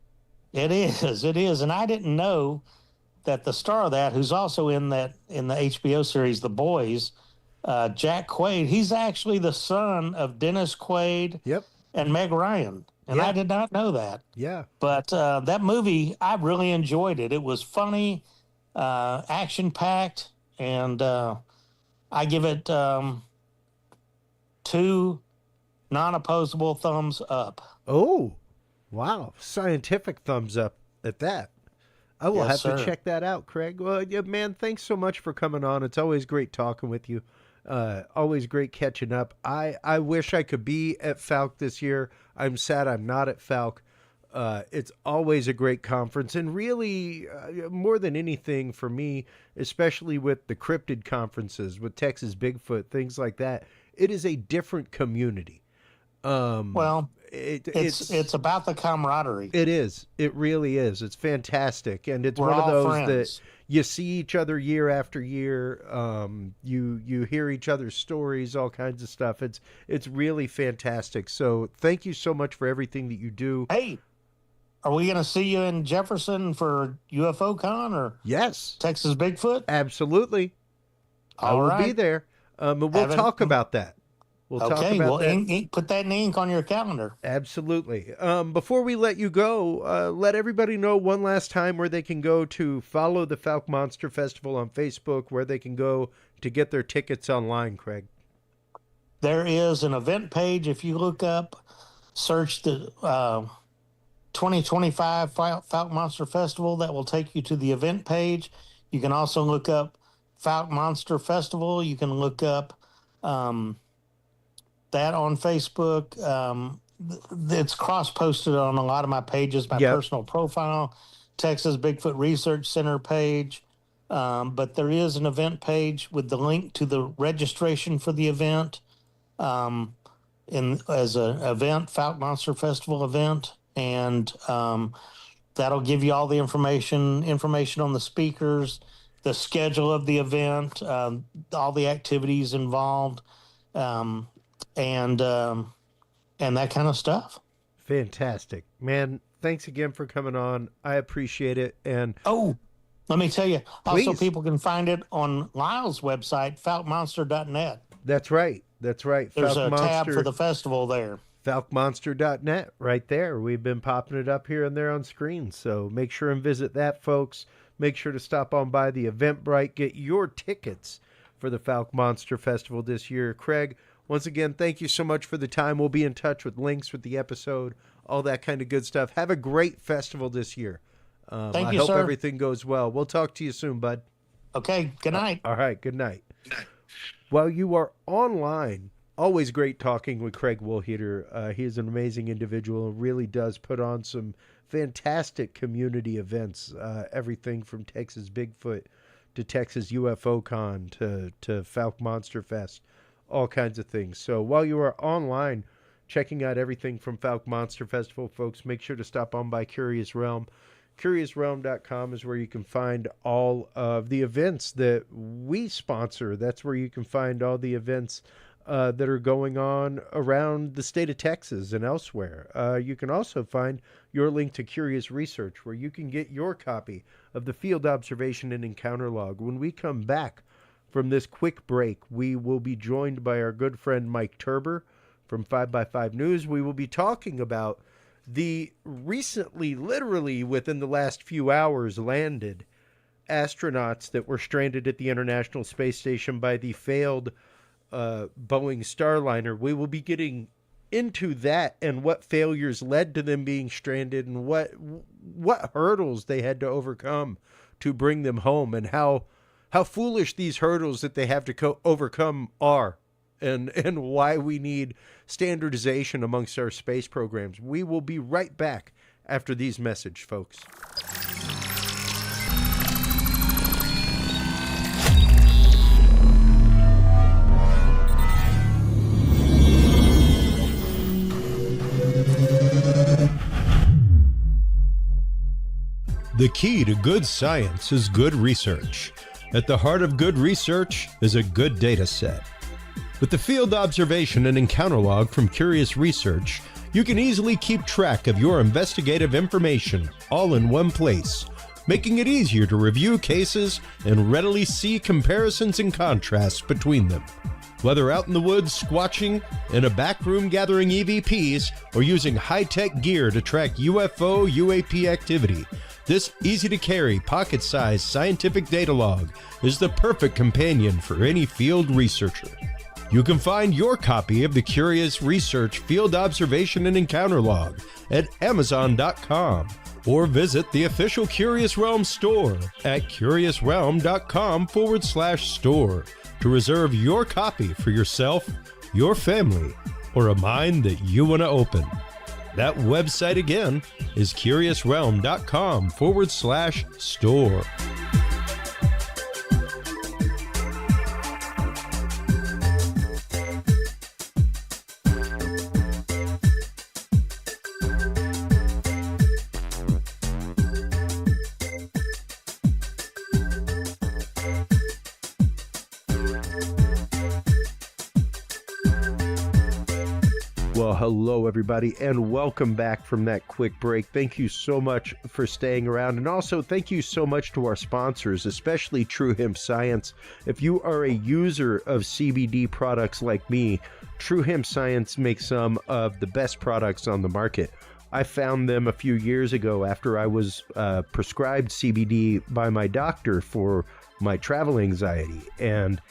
It is, and I didn't know that the star of that, who's also in the HBO series The Boys, Jack Quaid, he's actually the son of Dennis Quaid Yep. and Meg Ryan, and I Yeah. did not know that. Yeah. But that movie, I really enjoyed it. It was funny, action packed, and I give it two non-opposable thumbs up. Oh, wow. Scientific thumbs up at that. I will Yes, have to sir. check that out, Craig. Well, yeah, man, thanks so much for coming on. It's always great talking with you. Always great catching up. I wish I could be at Fouke this year. I'm sad I'm not at Fouke. It's always a great conference, and really, more than anything for me, especially with the cryptid conferences, with Texas Bigfoot, things like that, it is a different community. Um, Well, it's about the camaraderie. it is. It really is. It's fantastic, and it's We're one of all those that friends. you see each other year after year. You hear each other's stories, all kinds of stuff. It's really fantastic. So thank you so much for everything that you do. Hey, are we going to see you in Jefferson for UFO Con or Yes, Texas Bigfoot? absolutely. I All will be right. there. But we'll Have it. talk about that. We'll talk Okay. about Well, that. put that in ink on your calendar. Absolutely. Before we let you go, let everybody know one last time where they can go to follow the Fouke Monster Festival on Facebook, where they can go to get their tickets online, Craig. There is an event page. If you search the 2025 Fouke Monster Festival, that will take you to the event page. You can also look up Fouke Monster Festival. You can look up um, that on Facebook. It's cross posted on a lot of my pages, my Yep. personal profile, Texas Bigfoot Research Center page. But there is an event page with the link to the registration for the event, um, in as an event, Fouke Monster Festival event, and that'll give you all the information on the speakers, the schedule of the event, all the activities involved, um, and that kind of stuff. Fantastic. Man, thanks again for coming on. I appreciate it. And Oh, let me tell you, also please, people can find it on Lyle's website, falcmonster.net. that's right. That's right. There's Fouke a tab for Monster, the festival there. FoukeMonster.net right there. We've been popping it up here and there on screen. So make sure and visit that, folks. Make sure to stop on by the Eventbrite. Get your tickets for the Fouke Monster Festival this year. Craig, once again, thank you so much for the time. We'll be in touch with links with the episode, all that kind of good stuff. Have a great festival this year. Thank I you, hope sir. everything goes well. We'll talk to you soon, bud. Okay, good night. All right. Good night. While you are online, always great talking with Craig Woolheater. He is an amazing individual and really does put on some fantastic community events. Everything from Texas Bigfoot to Texas UFO Con to Fouke Monster Fest. all kinds of things. So while you are online checking out everything from Fouke Monster Festival, folks, make sure to stop on by Curious Realm. CuriousRealm.com is where you can find all of the events that we sponsor. That's where you can find all the events that are going on around the state of Texas and elsewhere. You can also find your link to Curious Research, where you can get your copy of the Field Observation and Encounter Log. When we come back from this quick break, we will be joined by our good friend Mike Turber from 5x5 News. We will be talking about the recently, literally within the last few hours, landed astronauts that were stranded at the International Space Station by the failed Boeing Starliner. We will be getting into that and what failures led to them being stranded and what hurdles they had to overcome to bring them home, and how foolish these hurdles that they have to overcome are, and why we need standardization amongst our space programs. We will be right back after these messages, folks. The key to good science is good research. At the heart of good research is a good data set. With the Field Observation and Encounter Log from Curious Research, you can easily keep track of your investigative information all in one place, making it easier to review cases and readily see comparisons and contrasts between them. Whether out in the woods squatching, in a back room gathering EVPs, or using high-tech gear to track UFO, UAP activity, this easy-to-carry, pocket-sized scientific data log is the perfect companion for any field researcher. You can find your copy of the Curious Research Field Observation and Encounter Log at Amazon.com or visit the official Curious Realm store at CuriousRealm.com/store to reserve your copy for yourself, your family, or a mind that you want to open. That website again is CuriousRealm.com/store. Well, hello, everybody, and welcome back from that quick break. Thank you so much for staying around, and also thank you so much to our sponsors, especially True Hemp Science. If you are a user of CBD products like me, True Hemp Science makes some of the best products on the market. I found them a few years ago after I was prescribed CBD by my doctor for my travel anxiety, and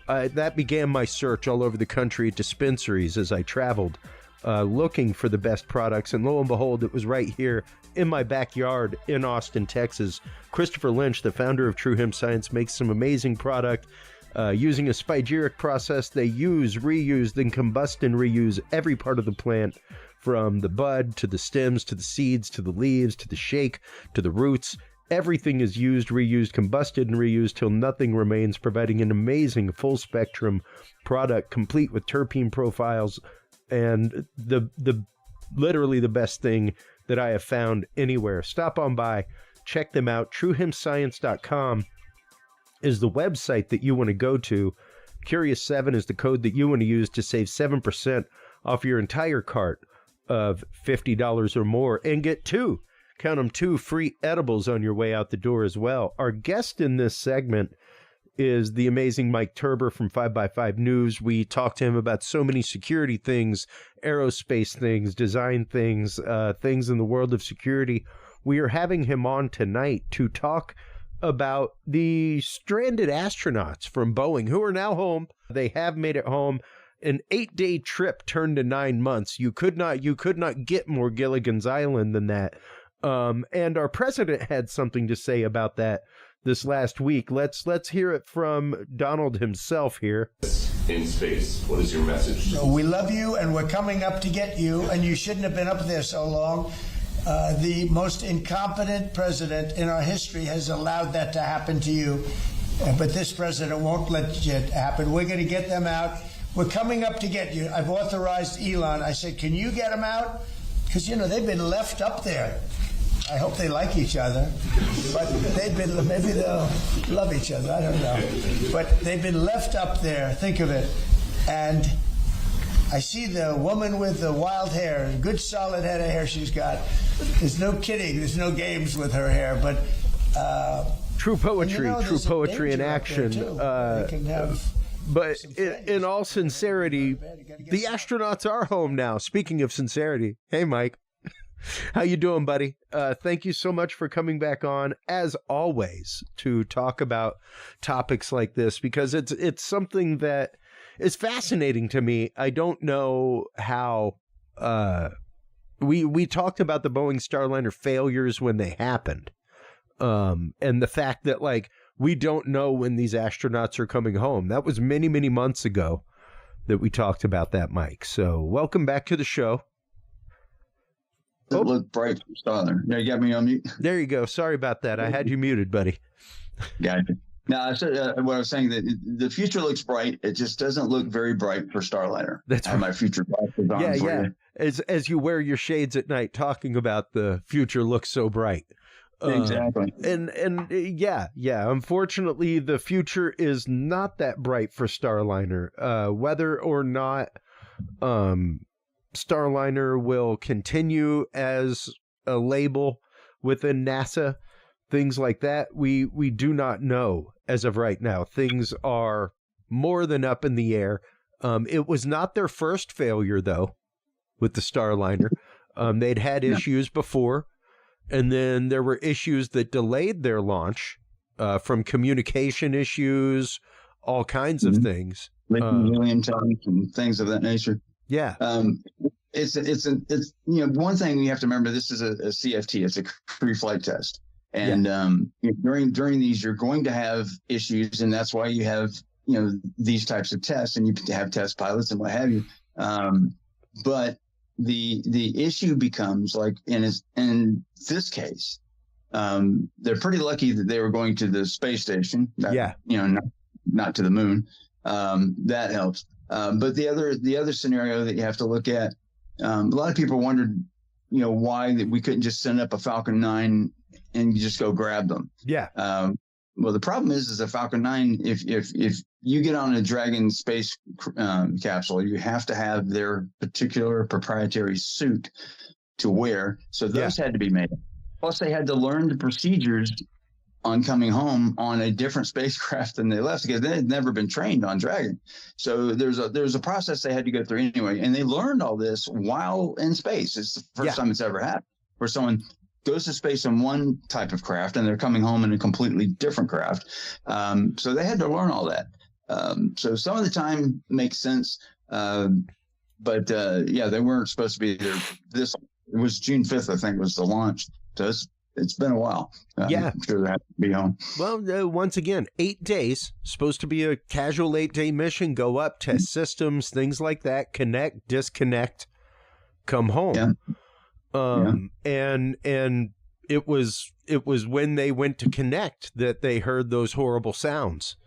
that began my search all over the country at dispensaries as I traveled, looking for the best products. And lo and behold, it was right here in my backyard in Austin, Texas. Christopher Lynch, the founder of True Hemp Science, makes some amazing product using a spigeric process. They use, reuse, then combust and reuse every part of the plant, from the bud to the stems to the seeds to the leaves to the shake to the roots. Everything is used, reused, combusted, and reused till nothing remains, providing an amazing full-spectrum product complete with terpene profiles and the literally the best thing that I have found anywhere. Stop on by, check them out. TrueHempScience.com is the website that you want to go to. Curious7 is the code that you want to use to save 7% off your entire cart of $50 or more and get two free edibles on your way out the door as well. Our guest in this segment is the amazing Mike Turber from 5x5 News. We talked to him about so many security things, aerospace things, design things, things in the world of security. We are having him on tonight to talk about the stranded astronauts from Boeing who are now home. They have made it home. An 8-day trip turned to 9 months. You could not get more Gilligan's Island than that. And our president had something to say about that this last week. Let's hear it from Donald himself here. In space, what is your message? We love you, and we're coming up to get you, and you shouldn't have been up there so long. The most incompetent president in our history has allowed that to happen to you, but this president won't let it happen. We're going to get them out. we're coming up to get you. I've authorized Elon. I said, can you get them out? Because, they've been left up there. I hope they like each other, but maybe they'll love each other. I don't know. But they've been left up there. Think of it. And I see the woman with the wild hair, a good solid head of hair she's got. There's no kidding. There's no games with her hair, but true poetry, true poetry in action. They can have. But in all sincerity, the astronauts are home now. Speaking of sincerity, hey Mike, how you doing, buddy? Thank you so much for coming back on, as always, to talk about topics like this, because it's something that is fascinating to me. I don't know how. We talked about the Boeing Starliner failures when they happened, and the fact that we don't know when these astronauts are coming home. That was many, many months ago that we talked about that, Mike. So welcome back to the show. It looked bright from Starliner. Yeah, you got me on mute. There you go. Sorry about that. I had you muted, buddy. Gotcha. Now, I said what I was saying, that the future looks bright. It just doesn't look very bright for Starliner. That's right. My future glasses on. Yeah. As you wear your shades at night, talking about the future looks so bright. Exactly. And yeah. Unfortunately, the future is not that bright for Starliner. Whether or not Starliner will continue as a label within NASA, things like that, we do not know as of right now. Things are more than up in the air. It was not their first failure, though, with the Starliner. They'd had issues before. And then there were issues that delayed their launch from communication issues, all kinds of things. Helium tanks and things of that nature. Yeah. It's one thing you have to remember, this is a CFT. It's a pre-flight test. And during these, you're going to have issues. And that's why you have, these types of tests, and you have test pilots and what have you. But the issue becomes, like in this case, they're pretty lucky that they were going to the space station. Not to the moon. That helps. But the other scenario that you have to look at, a lot of people wondered, why that we couldn't just send up a Falcon 9 and you just go grab them. Yeah. Well, the problem is a Falcon 9, if you get on a Dragon space capsule, you have to have their particular proprietary suit to wear. So those had to be made. Plus, they had to learn the procedures on coming home on a different spacecraft than they left, because they had never been trained on Dragon. So there's a process they had to go through anyway. And they learned all this while in space. It's the first time it's ever happened where someone goes to space in one type of craft and they're coming home in a completely different craft. So they had to learn all that. So some of the time makes sense. But they weren't supposed to be there. It was June 5th, I think, was the launch. So it's been a while. I'm sure they have to be home. Well, once again, 8 days, supposed to be a casual 8-day mission, go up, test systems, things like that, connect, disconnect, come home. Yeah. And it was when they went to connect that they heard those horrible sounds.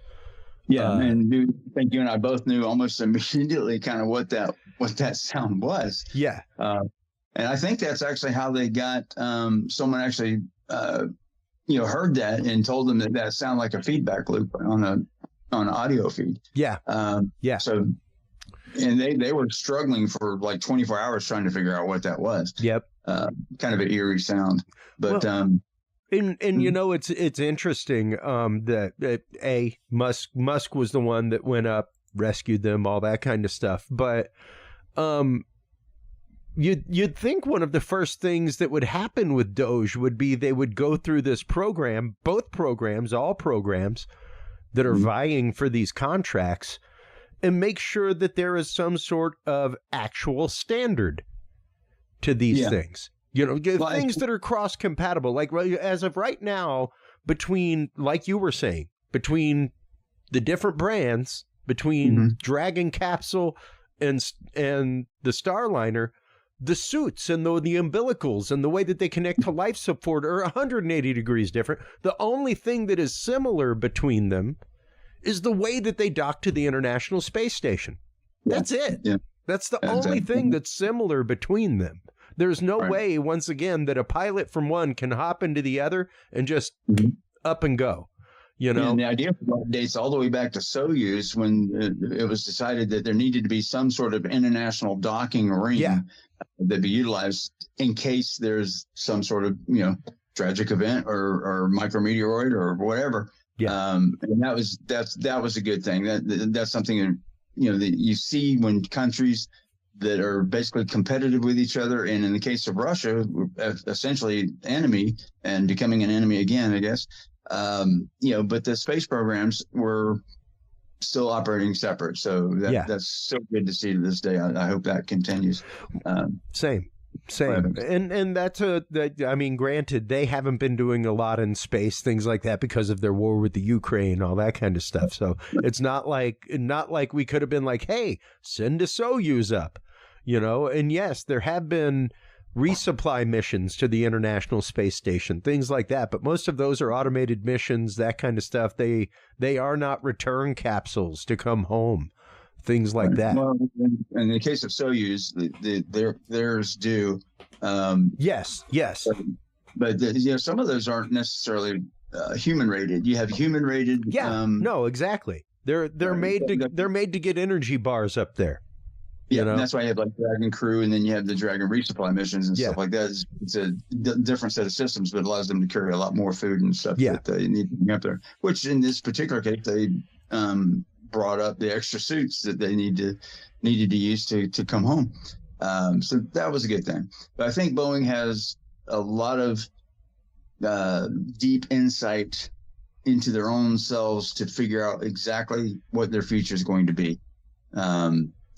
Yeah, and I think you and I both knew almost immediately kind of what that sound was. Yeah. And I think that's actually how they got someone actually heard that and told them that sounded like a feedback loop on an audio feed. Yeah. So, and they were struggling for like 24 hours trying to figure out what that was. Yep. Kind of an eerie sound, but and it's interesting that Musk was the one that went up, rescued them, all that kind of stuff. But you'd think one of the first things that would happen with Doge would be they would go through this program, all programs that are vying for these contracts, and make sure that there is some sort of actual standard to these things. Things that are cross-compatible. Like as of right now, between, like you were saying, between the different brands, between Dragon Capsule and the Starliner, the suits and the umbilicals and the way that they connect to life support are 180 degrees different. The only thing that is similar between them is the way that they dock to the International Space Station. That's it. Yeah. That's the only thing that's similar between them. There's no way, once again, that a pilot from one can hop into the other and just up and go. You know, and the idea dates all the way back to Soyuz when it was decided that there needed to be some sort of international docking ring that be utilized in case there's some sort of, tragic event or micrometeoroid or whatever. Yeah. And that was a good thing. That's something that, that you see when countries that are basically competitive with each other, and in the case of Russia, essentially enemy and becoming an enemy again, I guess. But the space programs were still operating separate. So that's so good to see to this day. I hope that continues. Same. And granted, they haven't been doing a lot in space, things like that, because of their war with the Ukraine, all that kind of stuff. So it's not like we could have been like, hey, send a Soyuz up, and yes, there have been resupply missions to the International Space Station, things like that. But most of those are automated missions, that kind of stuff. They are not return capsules to come home, things like that. Well, in the case of Soyuz, theirs do. Yes. But some of those aren't necessarily human rated. You have human rated. Yeah. No, exactly. They're made to get energy bars up there. Yeah, and that's why you have like Dragon Crew, and then you have the Dragon resupply missions and stuff like that. It's a different set of systems, but it allows them to carry a lot more food and stuff that they need to bring up there. Which in this particular case, they brought up the extra suits that they needed to use to come home. So that was a good thing. But I think Boeing has a lot of deep insight into their own selves to figure out exactly what their future is going to be.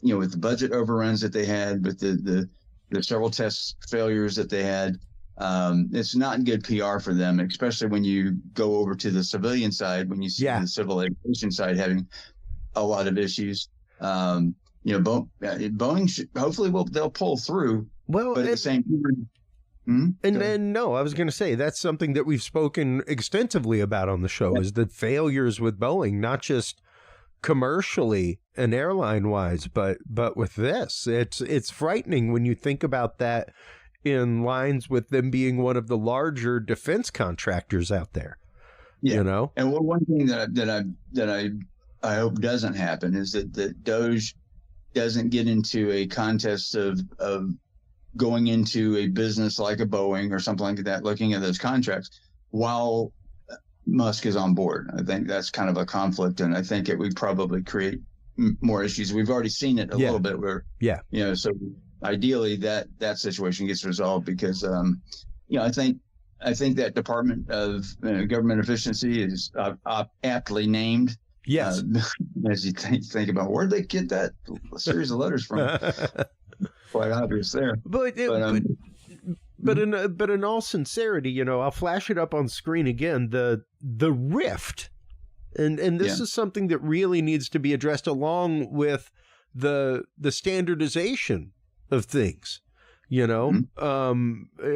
With the budget overruns that they had, with the several test failures that they had, it's not good PR for them, especially when you go over to the civilian side, when you see the civil aviation side having a lot of issues. Boeing should, hopefully they'll pull through. Well, but at the same time, I was going to say that's something that we've spoken extensively about on the show is the failures with Boeing, not just commercially and airline wise, but with this, it's frightening when you think about that in lines with them being one of the larger defense contractors out there. And one thing that I hope doesn't happen is that DOGE doesn't get into a contest of going into a business like a Boeing or something like that, looking at those contracts while Musk is on board. I think that's kind of a conflict, and I think it would probably create more issues. We've already seen it a little bit where, so ideally that situation gets resolved because, I think that Department of Government Efficiency is aptly named. Yes. As you think about where'd they get that series of letters from? Quite obvious there. But in all sincerity, I'll flash it up on screen again. The rift, and this is something that really needs to be addressed along with the standardization of things,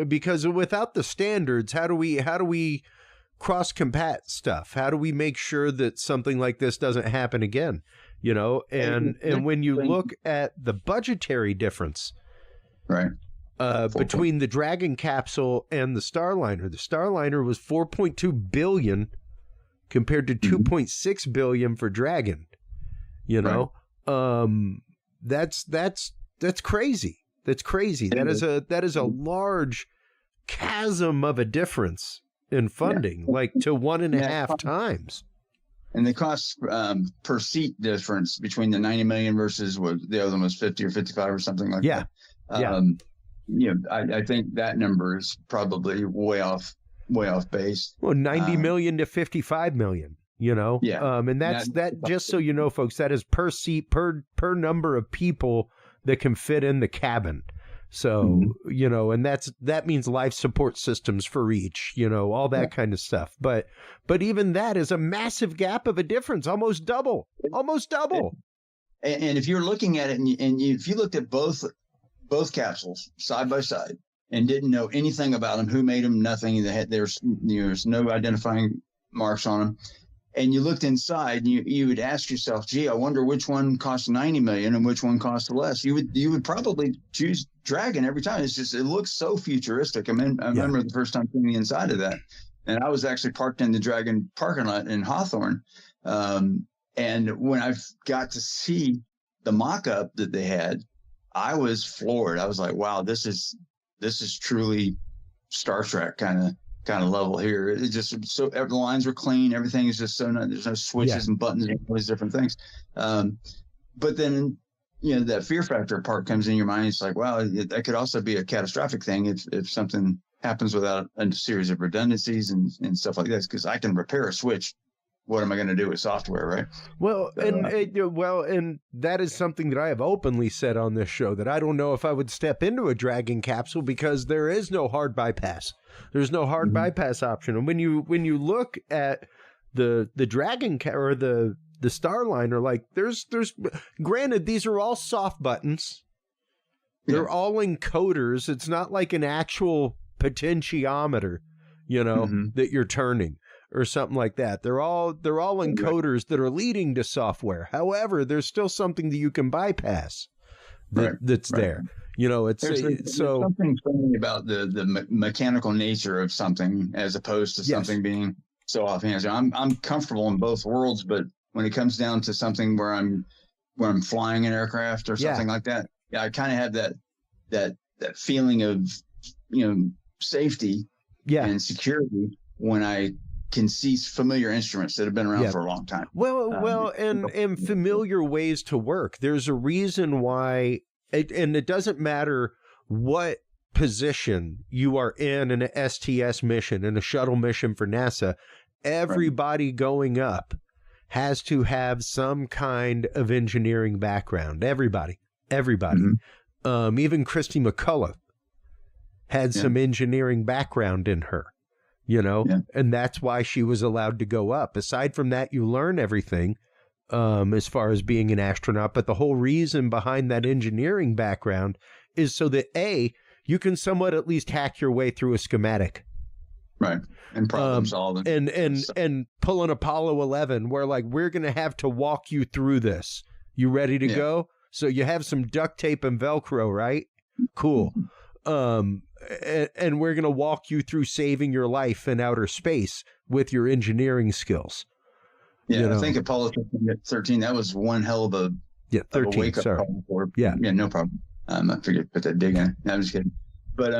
because without the standards, how do we cross compat stuff? How do we make sure that something like this doesn't happen again? And when you look at the budgetary difference, right. Between the Dragon capsule and the Starliner was $4.2 billion compared to $2.6 billion for Dragon. That's crazy. That's crazy. That is a large chasm of a difference in funding, like to 1.5 times. And the cost per seat difference between the 90 million versus what the other one was 50 or 55 or something like that. I think that number is probably way off base. Well, 90 million to 55 million, and that's just so you know, folks, that is per seat, per number of people that can fit in the cabin. So, and that means life support systems for each, all that kind of stuff. But even that is a massive gap of a difference, almost double. And if you're looking at it and if you looked at both capsules side by side and didn't know anything about them, who made them, nothing, there's no identifying marks on them. and you looked inside, and you would ask yourself, gee, I wonder which one costs 90 million and which one costs less. You would probably choose Dragon every time. It's just, it looks so futuristic. I mean, I remember the first time seeing the inside of that, and I was actually parked in the Dragon parking lot in Hawthorne. And when I got to see the mock-up that they had, I was floored. I was like, wow, this is truly Star Trek kind of level here. It just, so the lines were clean. Everything is just so nice. There's no switches and buttons and all these different things. But then, that fear factor part comes in your mind. It's like, wow, that could also be a catastrophic thing if something happens without a series of redundancies and stuff like this, because I can repair a switch. What am I going to do with software, right? Well, and that is something that I have openly said on this show, that I don't know if I would step into a Dragon capsule because there is no hard bypass. There's no hard bypass option. And when you look at the Dragon or the Starliner, like there's granted, these are all soft buttons. They're all encoders. It's not like an actual potentiometer, that you're turning or something like that. They're all encoders that are leading to software. However, there's still something that you can bypass that's there. There's something funny about the mechanical nature of something as opposed to something being so offhand. I'm comfortable in both worlds, but when it comes down to something where I'm flying an aircraft or something like that, I kind of have that feeling of safety and security when I can see familiar instruments that have been around for a long time. And familiar ways to work. There's a reason why, and it doesn't matter what position you are in an STS mission, in a shuttle mission for NASA, everybody going up has to have some kind of engineering background. Everybody. Even Christy McCullough had some engineering background in her. And that's why she was allowed to go up. Aside from that, you learn everything as far as being an astronaut. But the whole reason behind that engineering background is so that, you can somewhat at least hack your way through a schematic. Right. And problem solve. And pull an Apollo 11 where, like, we're going to have to walk you through this. You ready to go? So you have some duct tape and Velcro, right? Cool. And we're going to walk you through saving your life in outer space with your engineering skills. I think Apollo 13, that was one hell of a 13. wake-up call for. No problem. I figured put that dig in. No, I'm just kidding. But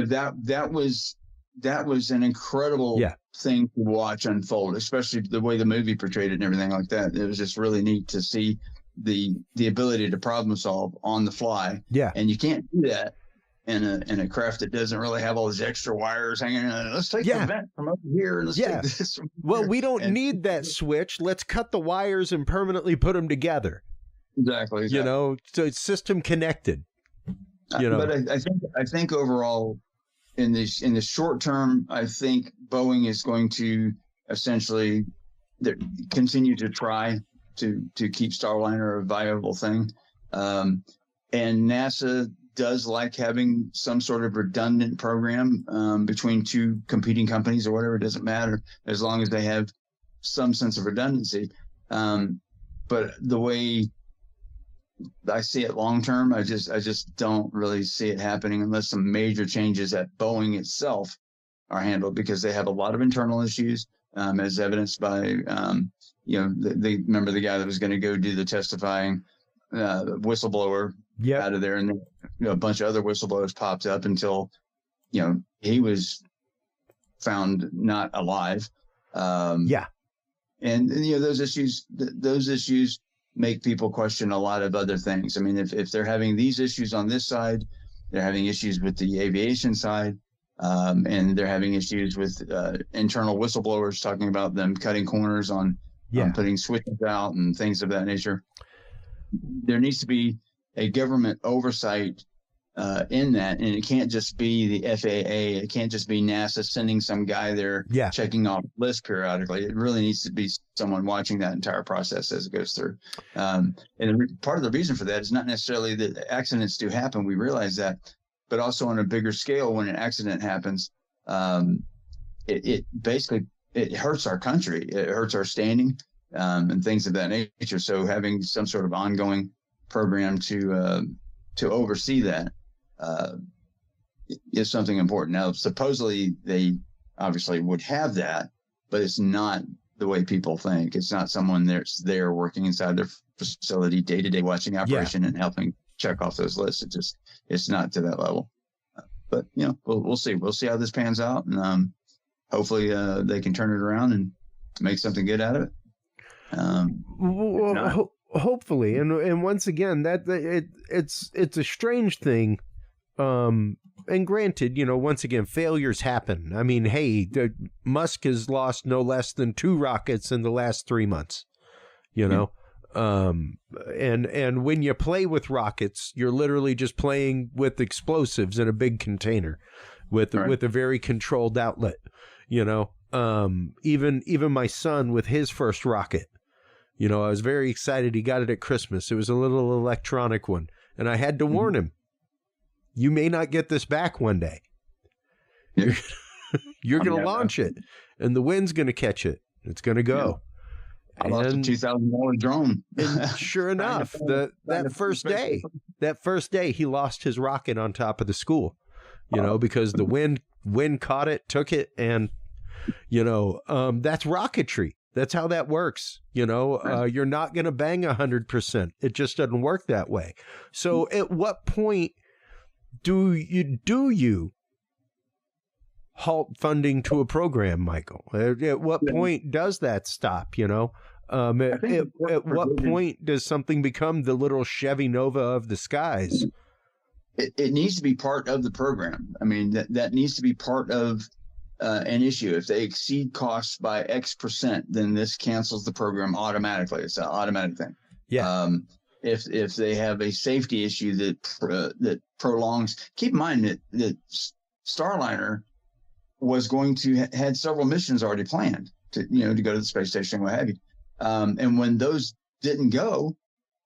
that was an incredible thing to watch unfold, especially the way the movie portrayed it and everything like that. It was just really neat to see the ability to problem solve on the fly. And you can't do that in a craft that doesn't really have all these extra wires hanging in. Let's take the vent from over here and let's take this from here. We don't need that switch. Let's cut the wires and permanently put them together. Exactly. So it's system connected. But I think overall in the short term, I think Boeing is going to essentially continue to try to keep Starliner a viable thing. And NASA does like having some sort of redundant program between two competing companies or whatever. It doesn't matter as long as they have some sense of redundancy. But the way I see it long term, I just don't really see it happening unless some major changes at Boeing itself are handled, because they have a lot of internal issues, as evidenced by remember the guy that was going to go do the testifying whistleblower out of there, and then a bunch of other whistleblowers popped up until he was found not alive. And those issues make people question a lot of other things. I mean, if they're having these issues on this side, they're having issues with the aviation side, and they're having issues with internal whistleblowers talking about them cutting corners on putting switches out and things of that nature. There needs to be a government oversight in that, and it can't just be the FAA. It can't just be NASA sending some guy there checking off lists periodically. It really needs to be someone watching that entire process as it goes through. And part of the reason for that is not necessarily that accidents do happen. We realize that, but also on a bigger scale, when an accident happens, it basically it hurts our country. It hurts our standing, and things of that nature. So having some sort of ongoing program to oversee that is something important. Now, supposedly they obviously would have that, but it's not the way people think. It's not someone that's there working inside their facility day to day, watching operation and helping check off those lists. It's not to that level. But we'll see. We'll see how this pans out, and hopefully they can turn it around and make something good out of it. Hopefully, and once again, it's a strange thing. And granted, once again, failures happen. I mean, hey, Musk has lost no less than 2 rockets in the last 3 months. And when you play with rockets, you're literally just playing with explosives in a big container with a very controlled outlet. Even my son with his first rocket, I was very excited. He got it at Christmas. It was a little electronic one, and I had to warn him, you may not get this back one day. You're going to launch it, and the wind's going to catch it. It's going to go. I lost a $2,000 drone. And sure enough, that first day, he lost his rocket on top of the school, because the wind caught it, took it, and that's rocketry. That's how that works. You're not going to bang 100%. It just doesn't work that way. So at what point do you halt funding to a program, Michael? At what point does that stop? At what point does something become the little Chevy Nova of the skies? It needs to be part of the program. I mean, that needs to be part of an issue. If they exceed costs by X%, then this cancels the program automatically. It's an automatic thing. Yeah. If they have a safety issue that prolongs, keep in mind that Starliner was going to had several missions already planned to go to the space station and what have you. And when those didn't go,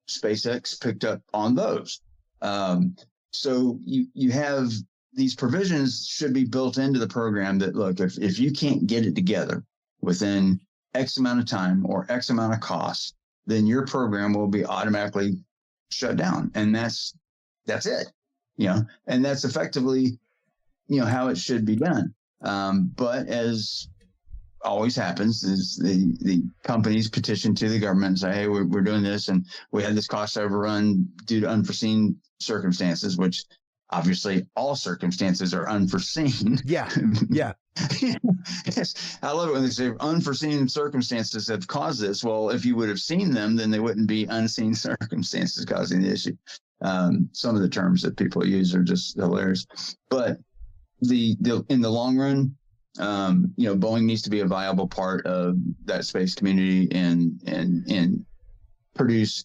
SpaceX picked up on those. So you have these provisions should be built into the program that, look, if you can't get it together within X amount of time or X amount of cost, then your program will be automatically shut down. And that's it, and that's effectively, how it should be done. But as always happens is the companies petition to the government and say, hey, we're doing this, and we had this cost overrun due to unforeseen circumstances, which obviously all circumstances are unforeseen. Yeah. Yes. I love it when they say unforeseen circumstances have caused this. Well, if you would have seen them, then they wouldn't be unseen circumstances causing the issue. Some of the terms that people use are just hilarious. But in the long run, Boeing needs to be a viable part of that space community and produce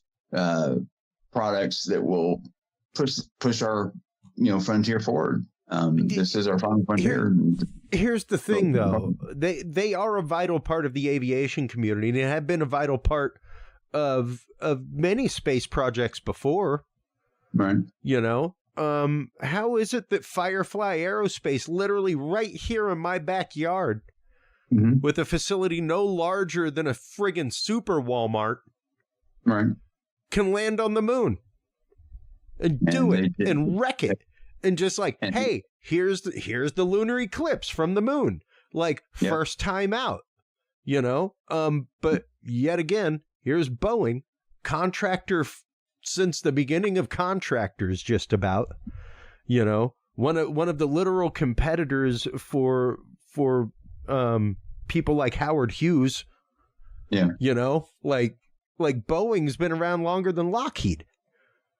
products that will push our frontier forward. This is our final frontier. Here's the thing, though. They are a vital part of the aviation community, and they have been a vital part of many space projects before. Right. How is it that Firefly Aerospace, literally right here in my backyard, with a facility no larger than a friggin' super Walmart, right, can land on the moon and do it and wreck it, and just like, hey, here's the lunar eclipse from the moon, like first time out, But yet again, here's Boeing, contractor since the beginning of contractors, just about, one of the literal competitors for people like Howard Hughes. Yeah. Like Boeing's been around longer than Lockheed.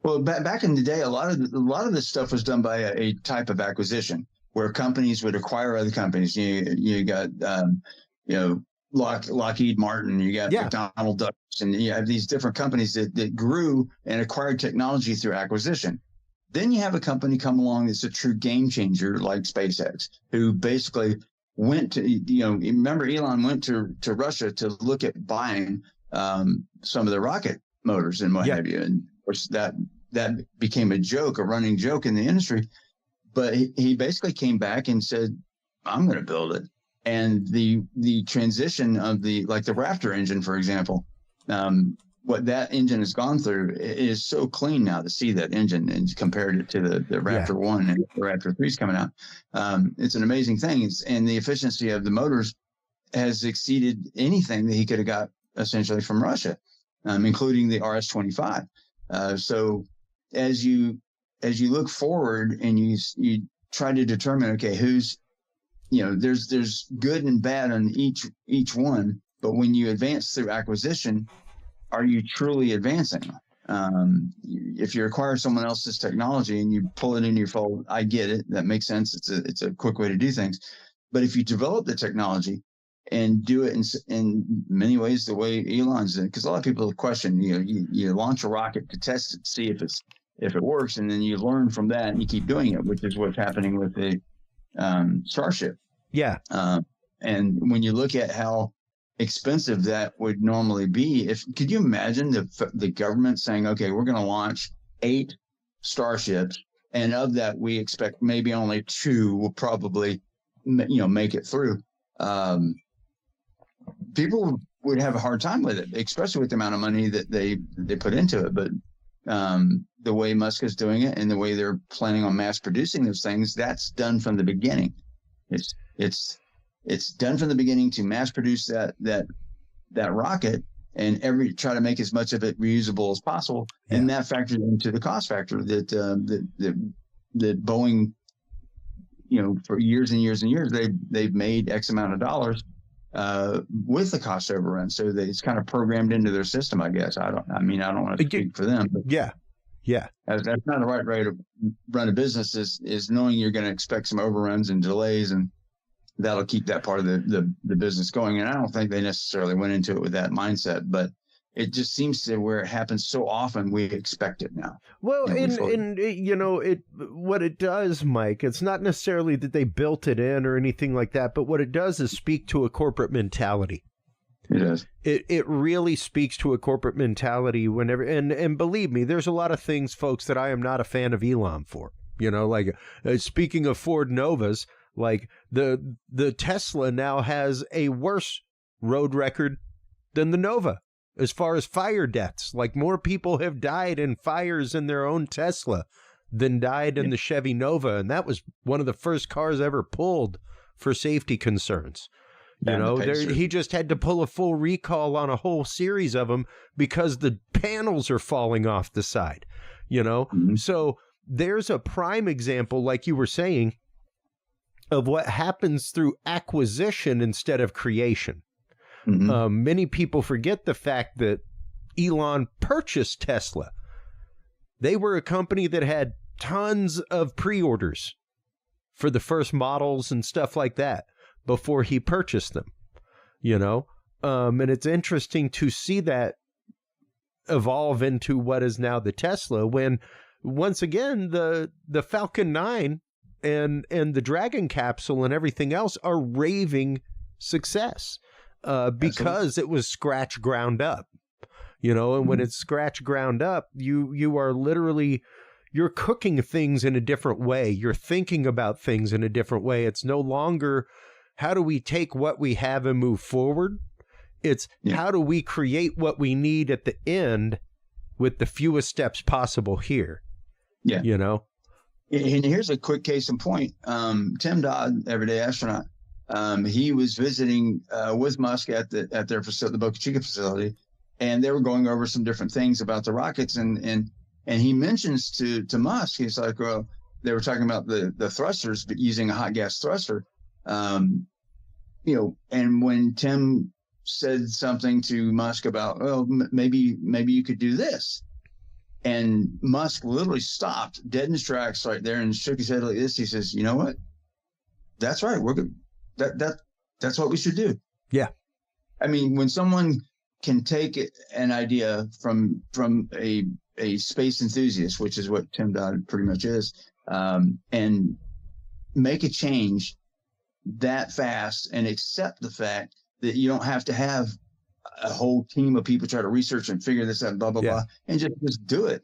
Well, back in the day, a lot of this stuff was done by a type of acquisition where companies would acquire other companies. You got Lockheed Martin, you got McDonnell Douglas, and you have these different companies that grew and acquired technology through acquisition. Then you have a company come along that's a true game changer like SpaceX, who basically went to, remember Elon went to Russia to look at buying some of the rocket motors and what have you. And of course that became a running joke in the industry. But he basically came back and said, I'm going to build it. and the transition of the Raptor engine, for example, what that engine has gone through is so clean now to see that engine and compared it to the Raptor 1 and the Raptor 3 is coming out. It's an amazing thing. And the efficiency of the motors has exceeded anything that he could have got essentially from Russia, including the RS-25. So as you look forward and you try to determine, okay, who's, there's good and bad on each one, but when you advance through acquisition, are you truly advancing? If you acquire someone else's technology and you pull it into your fold, I get it. That makes sense. It's a quick way to do things. But if you develop the technology and do it in many ways the way Elon's did, because a lot of people question, you launch a rocket to test it, see if it works, and then you learn from that and you keep doing it, which is what's happening with the Starship. Yeah. And when you look at how expensive that would normally be, could you imagine the government saying, okay, we're going to launch 8 Starships, and of that we expect maybe only 2 will probably make it through. People would have a hard time with it, especially with the amount of money that they put into it. But the way Musk is doing it and the way they're planning on mass producing those things, that's done from the beginning. It's done from the beginning to mass produce that rocket and try to make as much of it reusable as possible. Yeah. And that factors into the cost factor that Boeing, for years and years and years, they've made X amount of dollars with the cost overrun. So it's kind of programmed into their system, I guess. I don't want to speak for them. But yeah. That's not the right way to run a business is knowing you're going to expect some overruns and delays, and that'll keep that part of the business going. And I don't think they necessarily went into it with that mindset, but it just seems to where it happens so often, we expect it now. Well, what it does, Mike, it's not necessarily that they built it in or anything like that, but what it does is speak to a corporate mentality. It does. It really speaks to a corporate mentality whenever, and believe me, there's a lot of things, folks, that I am not a fan of Elon for. Speaking of Ford Novas, like the Tesla now has a worse road record than the Nova as far as fire deaths. Like, more people have died in fires in their own Tesla than died in the Chevy Nova, and that was one of the first cars ever pulled for safety concerns. He just had to pull a full recall on a whole series of them because the panels are falling off the side. Mm-hmm. So there's a prime example, like you were saying, of what happens through acquisition instead of creation. Mm-hmm. Many people forget the fact that Elon purchased Tesla. They were a company that had tons of pre-orders for the first models and stuff like that before he purchased them, and it's interesting to see that evolve into what is now the Tesla, when once again the Falcon 9 and the Dragon capsule and everything else are raving success because it was scratch ground up, and when it's scratch ground up, you are literally, you're cooking things in a different way. You're thinking about things in a different way. It's no longer, how do we take what we have and move forward? It's how do we create what we need at the end with the fewest steps possible here? Yeah. And here's a quick case in point. Tim Dodd, Everyday Astronaut, he was visiting with Musk at their facility, the Boca Chica facility, and they were going over some different things about the rockets. And he mentions to Musk, he's like, well, they were talking about the thrusters, but using a hot gas thruster. And when Tim said something to Musk about, well, maybe you could do this. And Musk literally stopped dead in his tracks right there and shook his head like this. He says, you know what? That's right. We're good. That's what we should do. Yeah. I mean, when someone can take an idea from a space enthusiast, which is what Tim Dodd pretty much is, and make a change that fast and accept the fact that you don't have to have a whole team of people try to research and figure this out, blah, blah, blah, and just do it.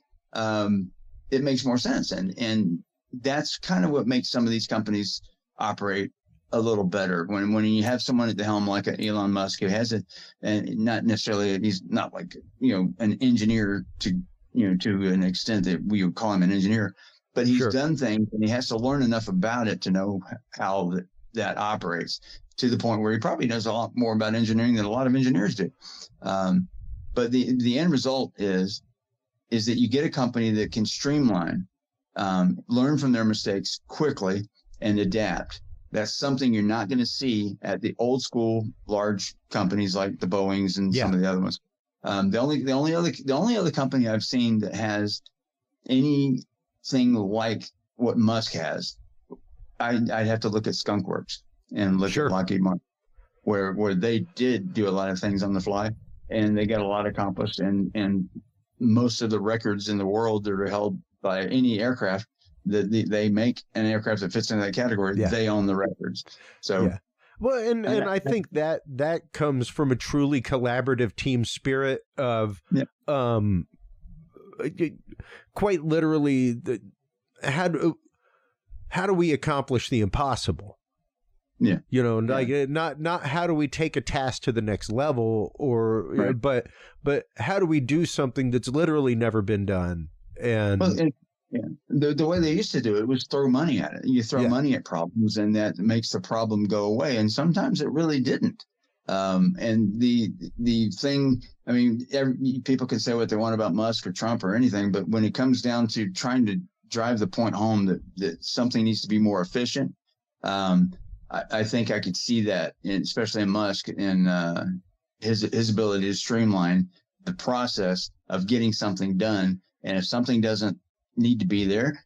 It makes more sense. And that's kind of what makes some of these companies operate a little better when you have someone at the helm like Elon Musk, who has it, and not necessarily, he's not like, an engineer to an extent that we would call him an engineer, but he's done things and he has to learn enough about it to know how that operates, to the point where he probably knows a lot more about engineering than a lot of engineers do. But the end result is that you get a company that can streamline, learn from their mistakes quickly, and adapt. That's something you're not going to see at the old school large companies like the Boeings and some of the other ones. The only other company I've seen that has anything like what Musk has, I'd have to look at Skunk Works and look at Lockheed Martin, where they did do a lot of things on the fly, and they got a lot accomplished, and most of the records in the world that are held by any aircraft that they make, an aircraft that fits into that category, they own the records. So, well, and I think that comes from a truly collaborative team spirit of, quite literally, how do we accomplish the impossible? Yeah, like not how do we take a task to the next level, or but how do we do something that's literally never been done? And the way they used to do it was throw money at it. You throw money at problems, and that makes the problem go away. And sometimes it really didn't. And the thing, I mean, people can say what they want about Musk or Trump or anything, but when it comes down to trying to drive the point home that something needs to be more efficient, I think I could see that, especially in Musk, and his ability to streamline the process of getting something done. And if something doesn't need to be there,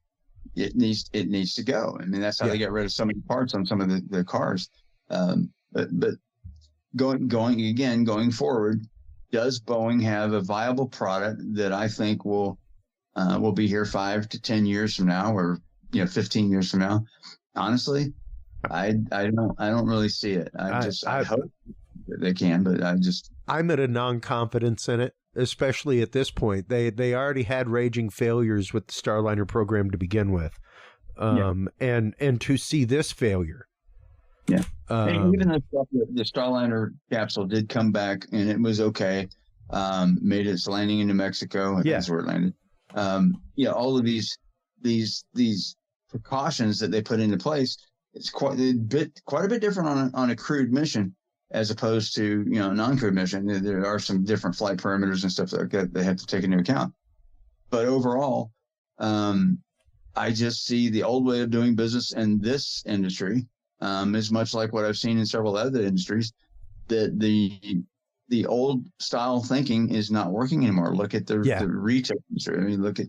it needs to go. I mean, that's how they get rid of so many parts on some of the cars. But going forward, does Boeing have a viable product that I think will be here 5 to 10 years from now, or 15 years from now? Honestly, I don't really see it. I hope that they can, but I'm at a non-confidence in it, especially at this point. They already had raging failures with the Starliner program to begin with, and to see this failure. Yeah, and even the Starliner capsule did come back, and it was okay. Made its landing in New Mexico. That's where it landed. All of these precautions that they put into place, it's quite a bit different on a crewed mission as opposed to non-crewed mission. There are some different flight parameters and stuff that they have to take into account. But overall, I just see the old way of doing business in this industry is much like what I've seen in several other industries. That the old style thinking is not working anymore. Look at the retail industry. I mean, look at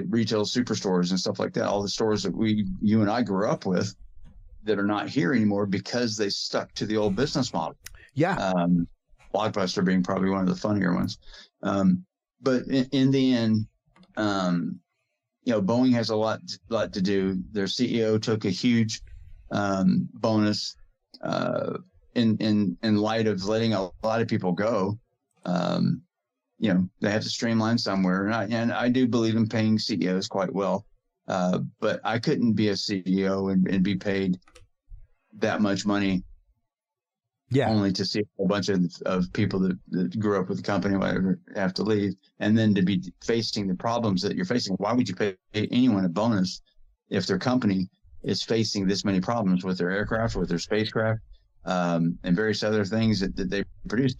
retail superstores and stuff like that. All the stores that you and I grew up with that are not here anymore because they stuck to the old business model. Blockbuster being probably one of the funnier ones. But in the end, Boeing has a lot to do. Their CEO took a huge bonus in light of letting a lot of people go. They have to streamline somewhere, and I do believe in paying CEOs quite well. But I couldn't be a CEO and be paid that much money, only to see a whole bunch of people that grew up with the company, whatever, have to leave, and then to be facing the problems that you're facing. Why would you pay anyone a bonus if their company is facing this many problems with their aircraft, with their spacecraft, and various other things that they produce?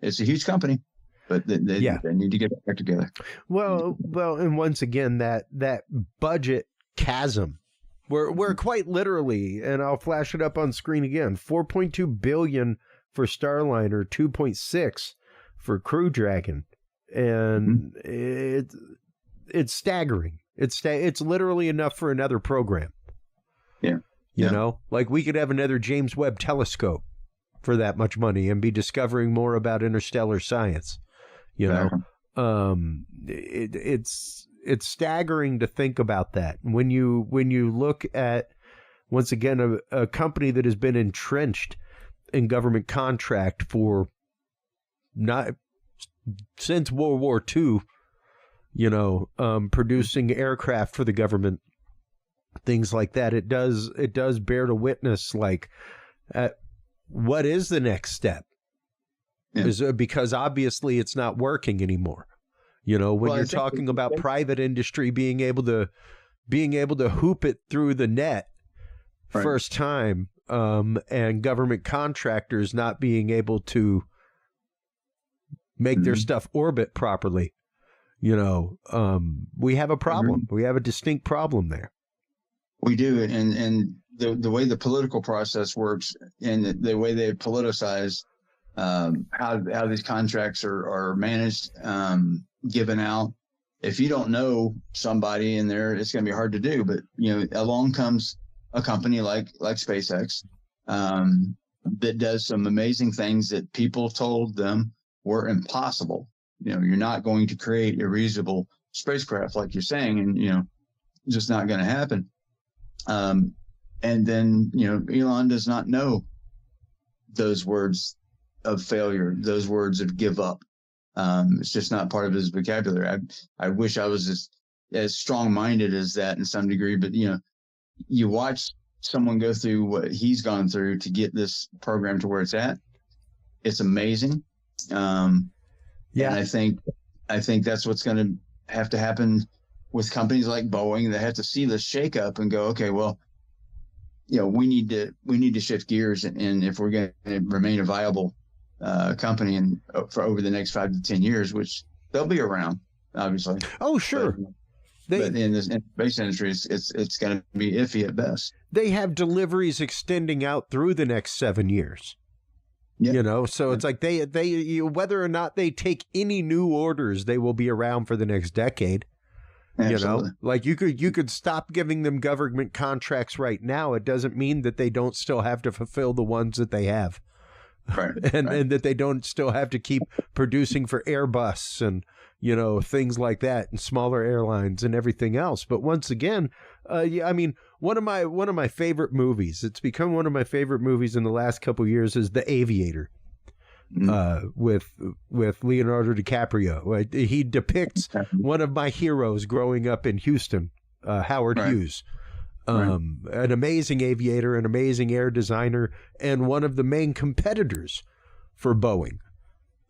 It's a huge company, but they need to get back together. Well, and once again, that budget chasm, where quite literally, and I'll flash it up on screen again, $4.2 billion for Starliner, $2.6 for Crew Dragon, and it's staggering. It's literally enough for another program. You know, like we could have another James Webb telescope for that much money and be discovering more about interstellar science. It's staggering to think about that. When you look at, once again, a company that has been entrenched in government contract for not since World War II, producing aircraft for the government, things like that. It does bear to witness, like, what is the next step? Yeah. Because obviously it's not working anymore. You know, when you're talking about private industry being able to hoop it through the net first time, and government contractors not being able to make their stuff orbit properly, you know, we have a problem. We have a distinct problem there. We do, and the way the political process works and the way they politicize how these contracts are managed, given out. If you don't know somebody in there, it's going to be hard to do. But you know, along comes a company like SpaceX that does some amazing things that people told them were impossible. You know, you're not going to create a reusable spacecraft like you're saying, and you know, just not going to happen. And then, you know, Elon does not know those words of failure, those words of give up. It's just not part of his vocabulary. I wish I was as strong-minded as that in some degree, but you know, you watch someone go through what he's gone through to get this program to where it's at. It's amazing. And I think that's what's going to have to happen with companies like Boeing. They have to see the shakeup and go, okay, well, you know, we need to shift gears, and if we're going to remain a viable company and for over the next 5 to 10 years, which they'll be around, obviously. Oh, sure. But in the space industry, it's going to be iffy at best. They have deliveries extending out through the next 7 years. Yep. You know, so it's like they whether or not they take any new orders, they will be around for the next decade. Absolutely. You know, like you could stop giving them government contracts right now. It doesn't mean that they don't still have to fulfill the ones that they have. Right. And that they don't still have to keep producing for Airbus and, you know, things like that, and smaller airlines and everything else. But once again, I mean, one of my favorite movies, it's become one of my favorite movies in the last couple of years, is The Aviator. With Leonardo DiCaprio. He depicts one of my heroes growing up in Houston, Howard Hughes. An amazing aviator, an amazing air designer, and one of the main competitors for Boeing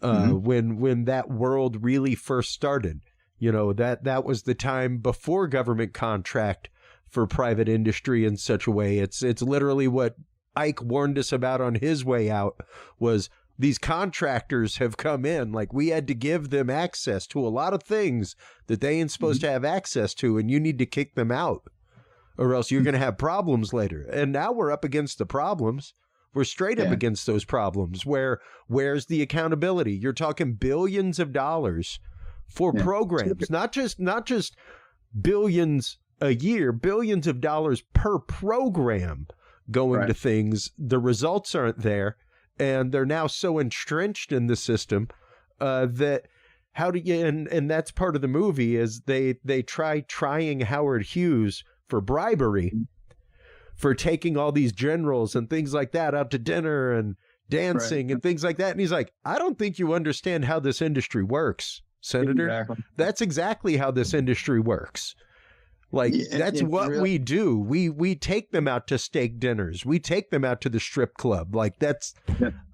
when that world really first started. You know, that was the time before government contract for private industry in such a way. It's literally what Ike warned us about on his way out was, these contractors have come in, like we had to give them access to a lot of things that they ain't supposed to have access to, and you need to kick them out or else you're going to have problems later. And now we're up against the problems. We're straight up against those problems. Where's the accountability? You're talking billions of dollars for programs, not just billions a year, billions of dollars per program going to things. The results aren't there. And they're now so entrenched in the system that how do you, and that's part of the movie, is they trying Howard Hughes for bribery, for taking all these generals and things like that out to dinner and dancing and things like that. And he's like, I don't think you understand how this industry works, Senator. Exactly. That's exactly how this industry works. Like, that's what we do. We take them out to steak dinners. We take them out to the strip club. Like, that's,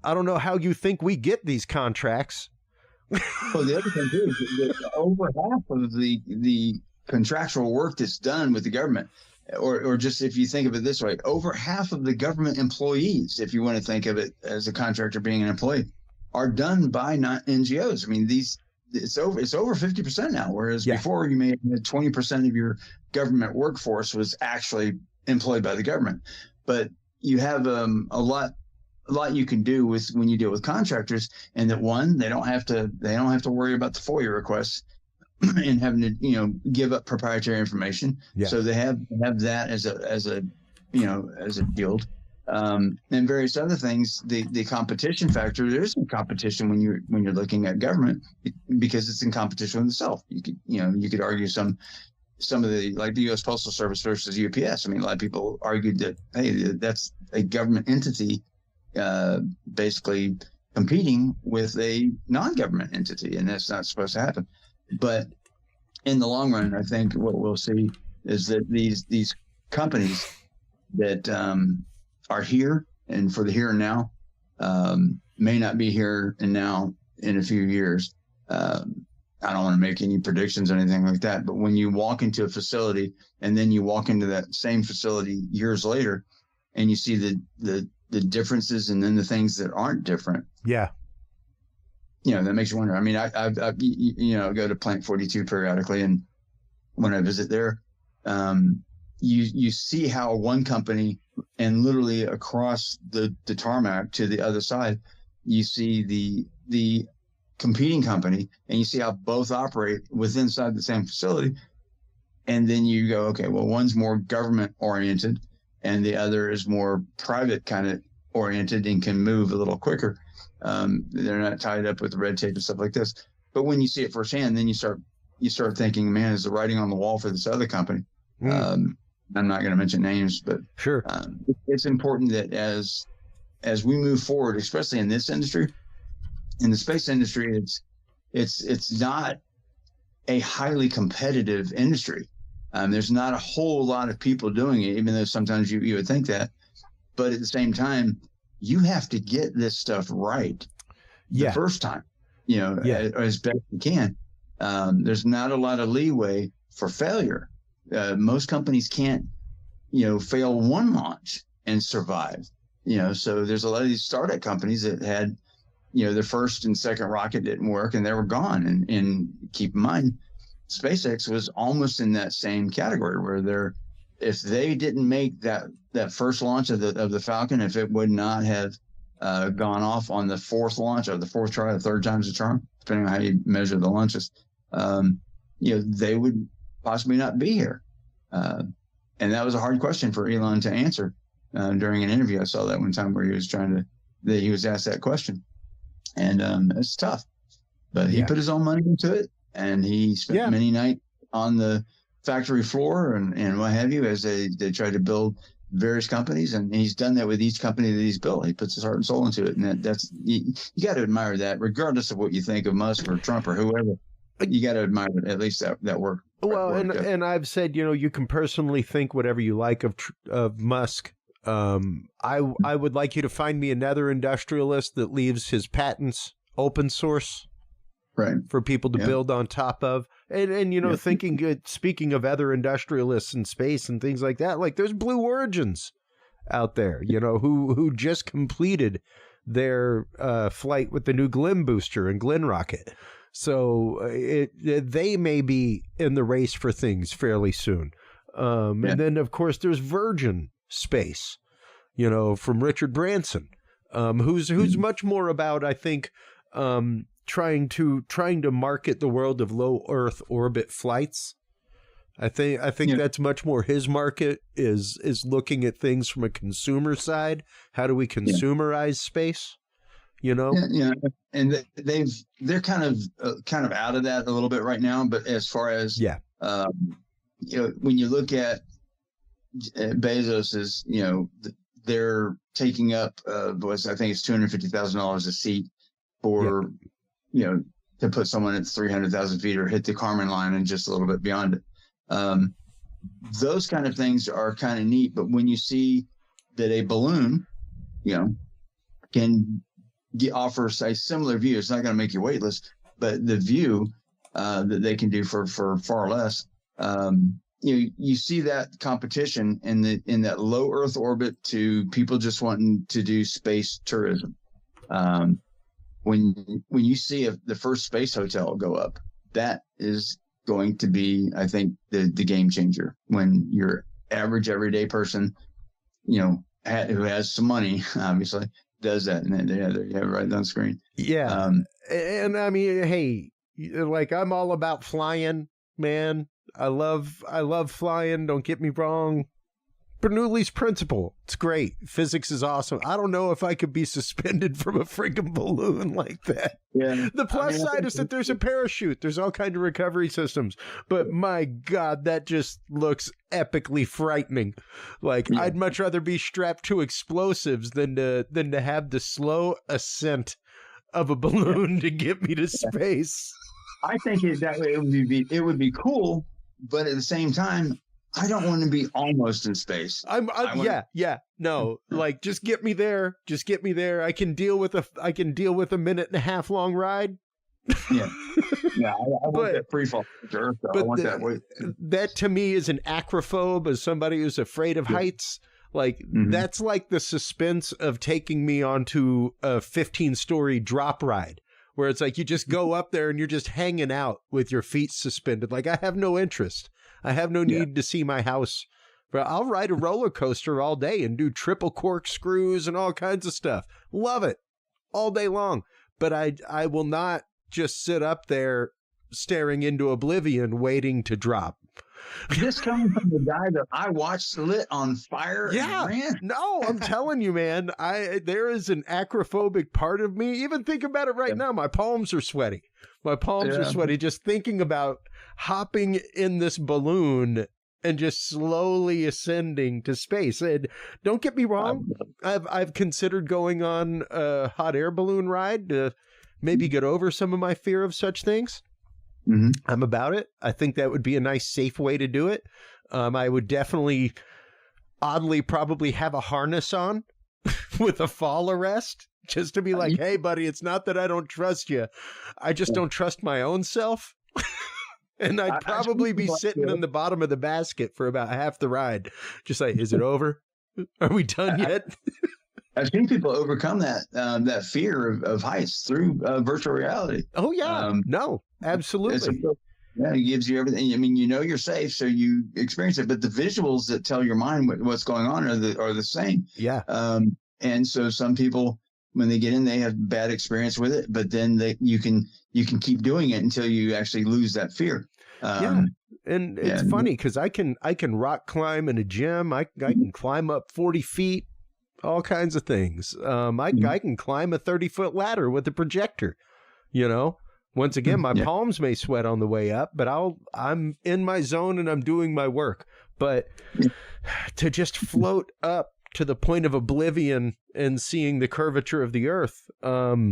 I don't know how you think we get these contracts. Well, the other thing too is that over half of the contractual work that's done with the government, or just if you think of it this way, over half of the government employees, if you want to think of it as a contractor being an employee, are done by not NGOs. I mean, it's over 50% now, whereas before you may have 20% of your government workforce was actually employed by the government. But you have a lot you can do with when you deal with contractors, and that one, they don't have to worry about the FOIA requests and having to, you know, give up proprietary information. So they have that as a guild. And various other things. The competition factor, there's some competition when you're looking at government, because it's in competition with itself. You could argue some of the, like the U.S. Postal Service versus UPS. I mean, a lot of people argued that, hey, that's a government entity basically competing with a non-government entity, and that's not supposed to happen. But in the long run, I think what we'll see is that these companies that are here and for the here and now, may not be here and now in a few years. I don't want to make any predictions or anything like that, but when you walk into a facility and then you walk into that same facility years later and you see the differences and then the things that aren't different. Yeah. That makes you wonder. I mean, I go to Plant 42 periodically, and when I visit there, you see how one company, and literally across the tarmac to the other side, you see the competing company, and you see how both operate within inside the same facility. And then you go, okay, well, one's more government oriented and the other is more private kind of oriented and can move a little quicker. They're not tied up with red tape and stuff like this. But when you see it firsthand, then you start thinking, man, is the writing on the wall for this other company? I'm not going to mention names, but sure, it's important that as we move forward, especially in this industry, in the space industry, it's not a highly competitive industry. There's not a whole lot of people doing it, even though sometimes you would think that. But at the same time, you have to get this stuff right the first time, as best you can. There's not a lot of leeway for failure. Most companies can't, fail one launch and survive. So there's a lot of these startup companies that had, their first and second rocket didn't work and they were gone. And keep in mind, SpaceX was almost in that same category where if they didn't make that first launch of the Falcon, if it would not have gone off on the fourth launch or the fourth try, the third time's a charm, depending on how you measure the launches, they would possibly not be here. And that was a hard question for Elon to answer during an interview. I saw that one time where he was asked that question, and it's tough. But he put his own money into it, and he spent many nights on the factory floor and what have you as they try to build various companies, and he's done that with each company that he's built. He puts his heart and soul into it, and that's you got to admire that, regardless of what you think of Musk or Trump or whoever. You got to admire at least that work. Well, and I've said, you can personally think whatever you like of Musk. I would like you to find me another industrialist that leaves his patents open source, right, for people to build on top of. And thinking, speaking of other industrialists in space and things like that, like there's Blue Origins out there, who just completed their flight with the new Glenn booster and Glenn rocket. So they may be in the race for things fairly soon. And then, of course, there's Virgin Space, from Richard Branson, who's much more about, I think, trying to market the world of low Earth orbit flights. I think that's much more his market is looking at things from a consumer side. How do we consumerize space? And they're kind of out of that a little bit right now. But as far as when you look at Bezos's, they're taking up I think it's $250,000 a seat for to put someone at 300,000 feet or hit the Kármán line and just a little bit beyond it. Those kind of things are kind of neat. But when you see that a balloon, can offer a similar view, it's not going to make you weightless, but the view that they can do for far less, you see that competition in that low Earth orbit to people just wanting to do space tourism. When you see the first space hotel go up, that is going to be, I think, the game changer. When your average everyday person, who has some money, obviously, does that, and then there you have it right on screen. Yeah, and I mean, hey, like I'm all about flying, man. I love flying. Don't get me wrong. Bernoulli's principle, it's great. Physics is awesome. I don't know if I could be suspended from a friggin' balloon like that. Yeah. The plus side is that there's a parachute. There's all kinds of recovery systems. But my God, that just looks epically frightening. Like I'd much rather be strapped to explosives than to have the slow ascent of a balloon to get me to space. I think it would be cool, but at the same time, I don't want to be almost in space. No, like just get me there. Just get me there. I can deal with a minute and a half long ride. Yeah. Yeah. I want that free fall. Sure. So I want that way. That to me is an acrophobe, as somebody who's afraid of heights. Like that's like the suspense of taking me onto a 15-story drop ride, where it's like you just go up there and you're just hanging out with your feet suspended. Like, I have no interest. I have no need to see my house. But I'll ride a roller coaster all day and do triple corkscrews and all kinds of stuff. Love it all day long. But I will not just sit up there staring into oblivion waiting to drop. This coming from the guy that I watched lit on fire. Yeah, and ran. no, I'm telling you, man. There is an acrophobic part of me. Even think about it right now. My palms are sweaty. My palms are sweaty just thinking about hopping in this balloon and just slowly ascending to space. And don't get me wrong, I've considered going on a hot air balloon ride to maybe get over some of my fear of such things. I'm about it. I think that would be a nice, safe way to do it. I would definitely, oddly, probably have a harness on with a fall arrest, just to be like, hey, buddy, it's not that I don't trust you. I just don't trust my own self. And I'd probably be sitting in the bottom of the basket for about half the ride. Just like, is it over? Are we done yet? I've seen people overcome that fear of heights through virtual reality. Oh, yeah. No, absolutely. It gives you everything. I mean, you're safe, so you experience it. But the visuals that tell your mind what's going on are the same. Yeah. And so some people, when they get in, they have bad experience with it. But then you can keep doing it until you actually lose that fear. And it's funny because I can rock climb in a gym. I can climb up 40 feet. All kinds of things. I can climb a 30-foot ladder with a projector. Once again, my palms may sweat on the way up, but I'm in my zone and I'm doing my work. But to just float up to the point of oblivion and seeing the curvature of the earth, I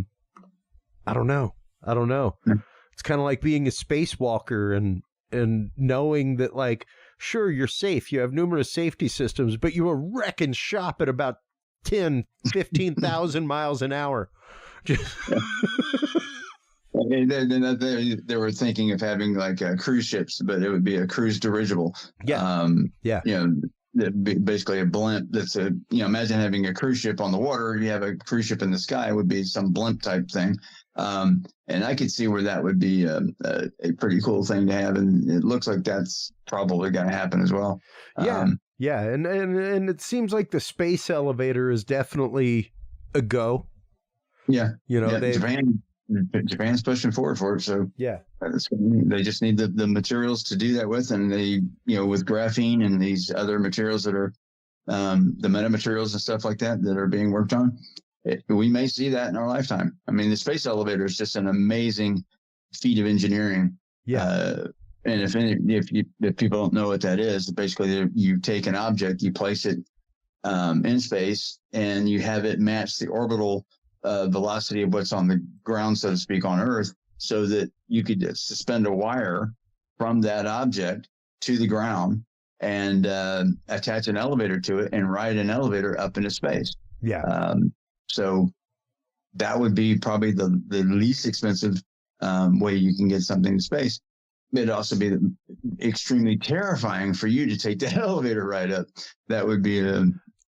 don't know. It's kind of like being a spacewalker and knowing that, like, sure, you're safe. You have numerous safety systems, but you are wrecking shop at about 10, 15,000 miles an hour. They were thinking of having like cruise ships, but it would be a cruise dirigible. Basically a blimp that's imagine having a cruise ship on the water. You have a cruise ship in the sky, it would be some blimp type thing. And I could see where that would be a pretty cool thing to have. And it looks like that's probably going to happen as well. Yeah, and it seems like the space elevator is definitely a go. Yeah, Japan's pushing forward for it. So they just need the materials to do that with, and they with graphene and these other materials that are the metamaterials and stuff like that are being worked on. We may see that in our lifetime. I mean, the space elevator is just an amazing feat of engineering. And if people don't know what that is, basically you take an object, you place it in space, and you have it match the orbital velocity of what's on the ground, so to speak, on Earth, so that you could suspend a wire from that object to the ground and attach an elevator to it and ride an elevator up into space. So that would be probably the least expensive way you can get something to space. It'd also be extremely terrifying for you to take that elevator ride up. That would be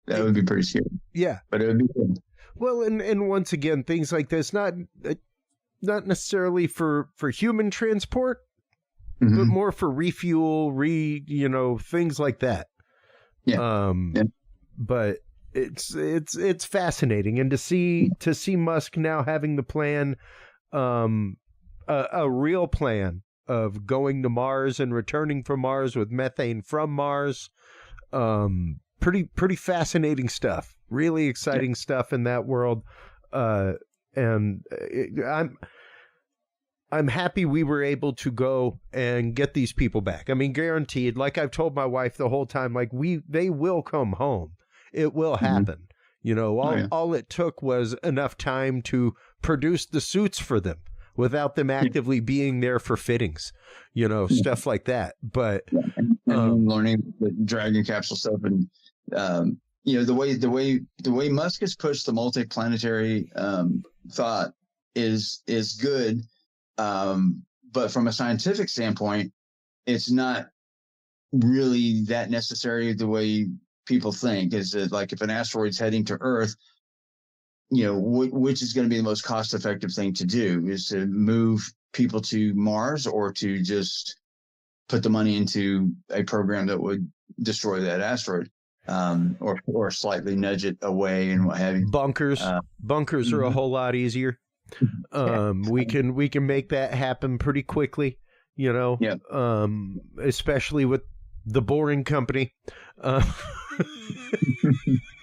pretty scary. Yeah, but it would be good. Well, and once again, things like this, not necessarily for human transport, but more for refuel, things like that. But it's fascinating, and to see Musk now having the plan, a real plan of going to Mars and returning from Mars with methane from Mars. Pretty fascinating stuff. Really exciting stuff in that world. And I'm happy we were able to go and get these people back. I mean, guaranteed, like I've told my wife the whole time, like they will come home. It will happen. All it took was enough time to produce the suits for them, without them actively being there for fittings, stuff like that. But and learning the Dragon capsule stuff, and the way Musk has pushed the multiplanetary thought is good, but from a scientific standpoint, it's not really that necessary the way people think. Is that, like, if an asteroid's heading to Earth, which is going to be the most cost-effective thing to do, is to move people to Mars or to just put the money into a program that would destroy that asteroid, or slightly nudge it away and what have you. Bunkers are a whole lot easier. We can make that happen pretty quickly, especially with the Boring Company.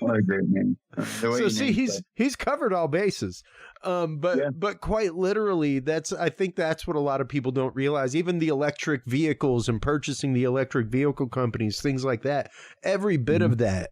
What a great name. So see, he's covered all bases. But quite literally, I think that's what a lot of people don't realize. Even the electric vehicles and purchasing the electric vehicle companies, things like that, every bit of that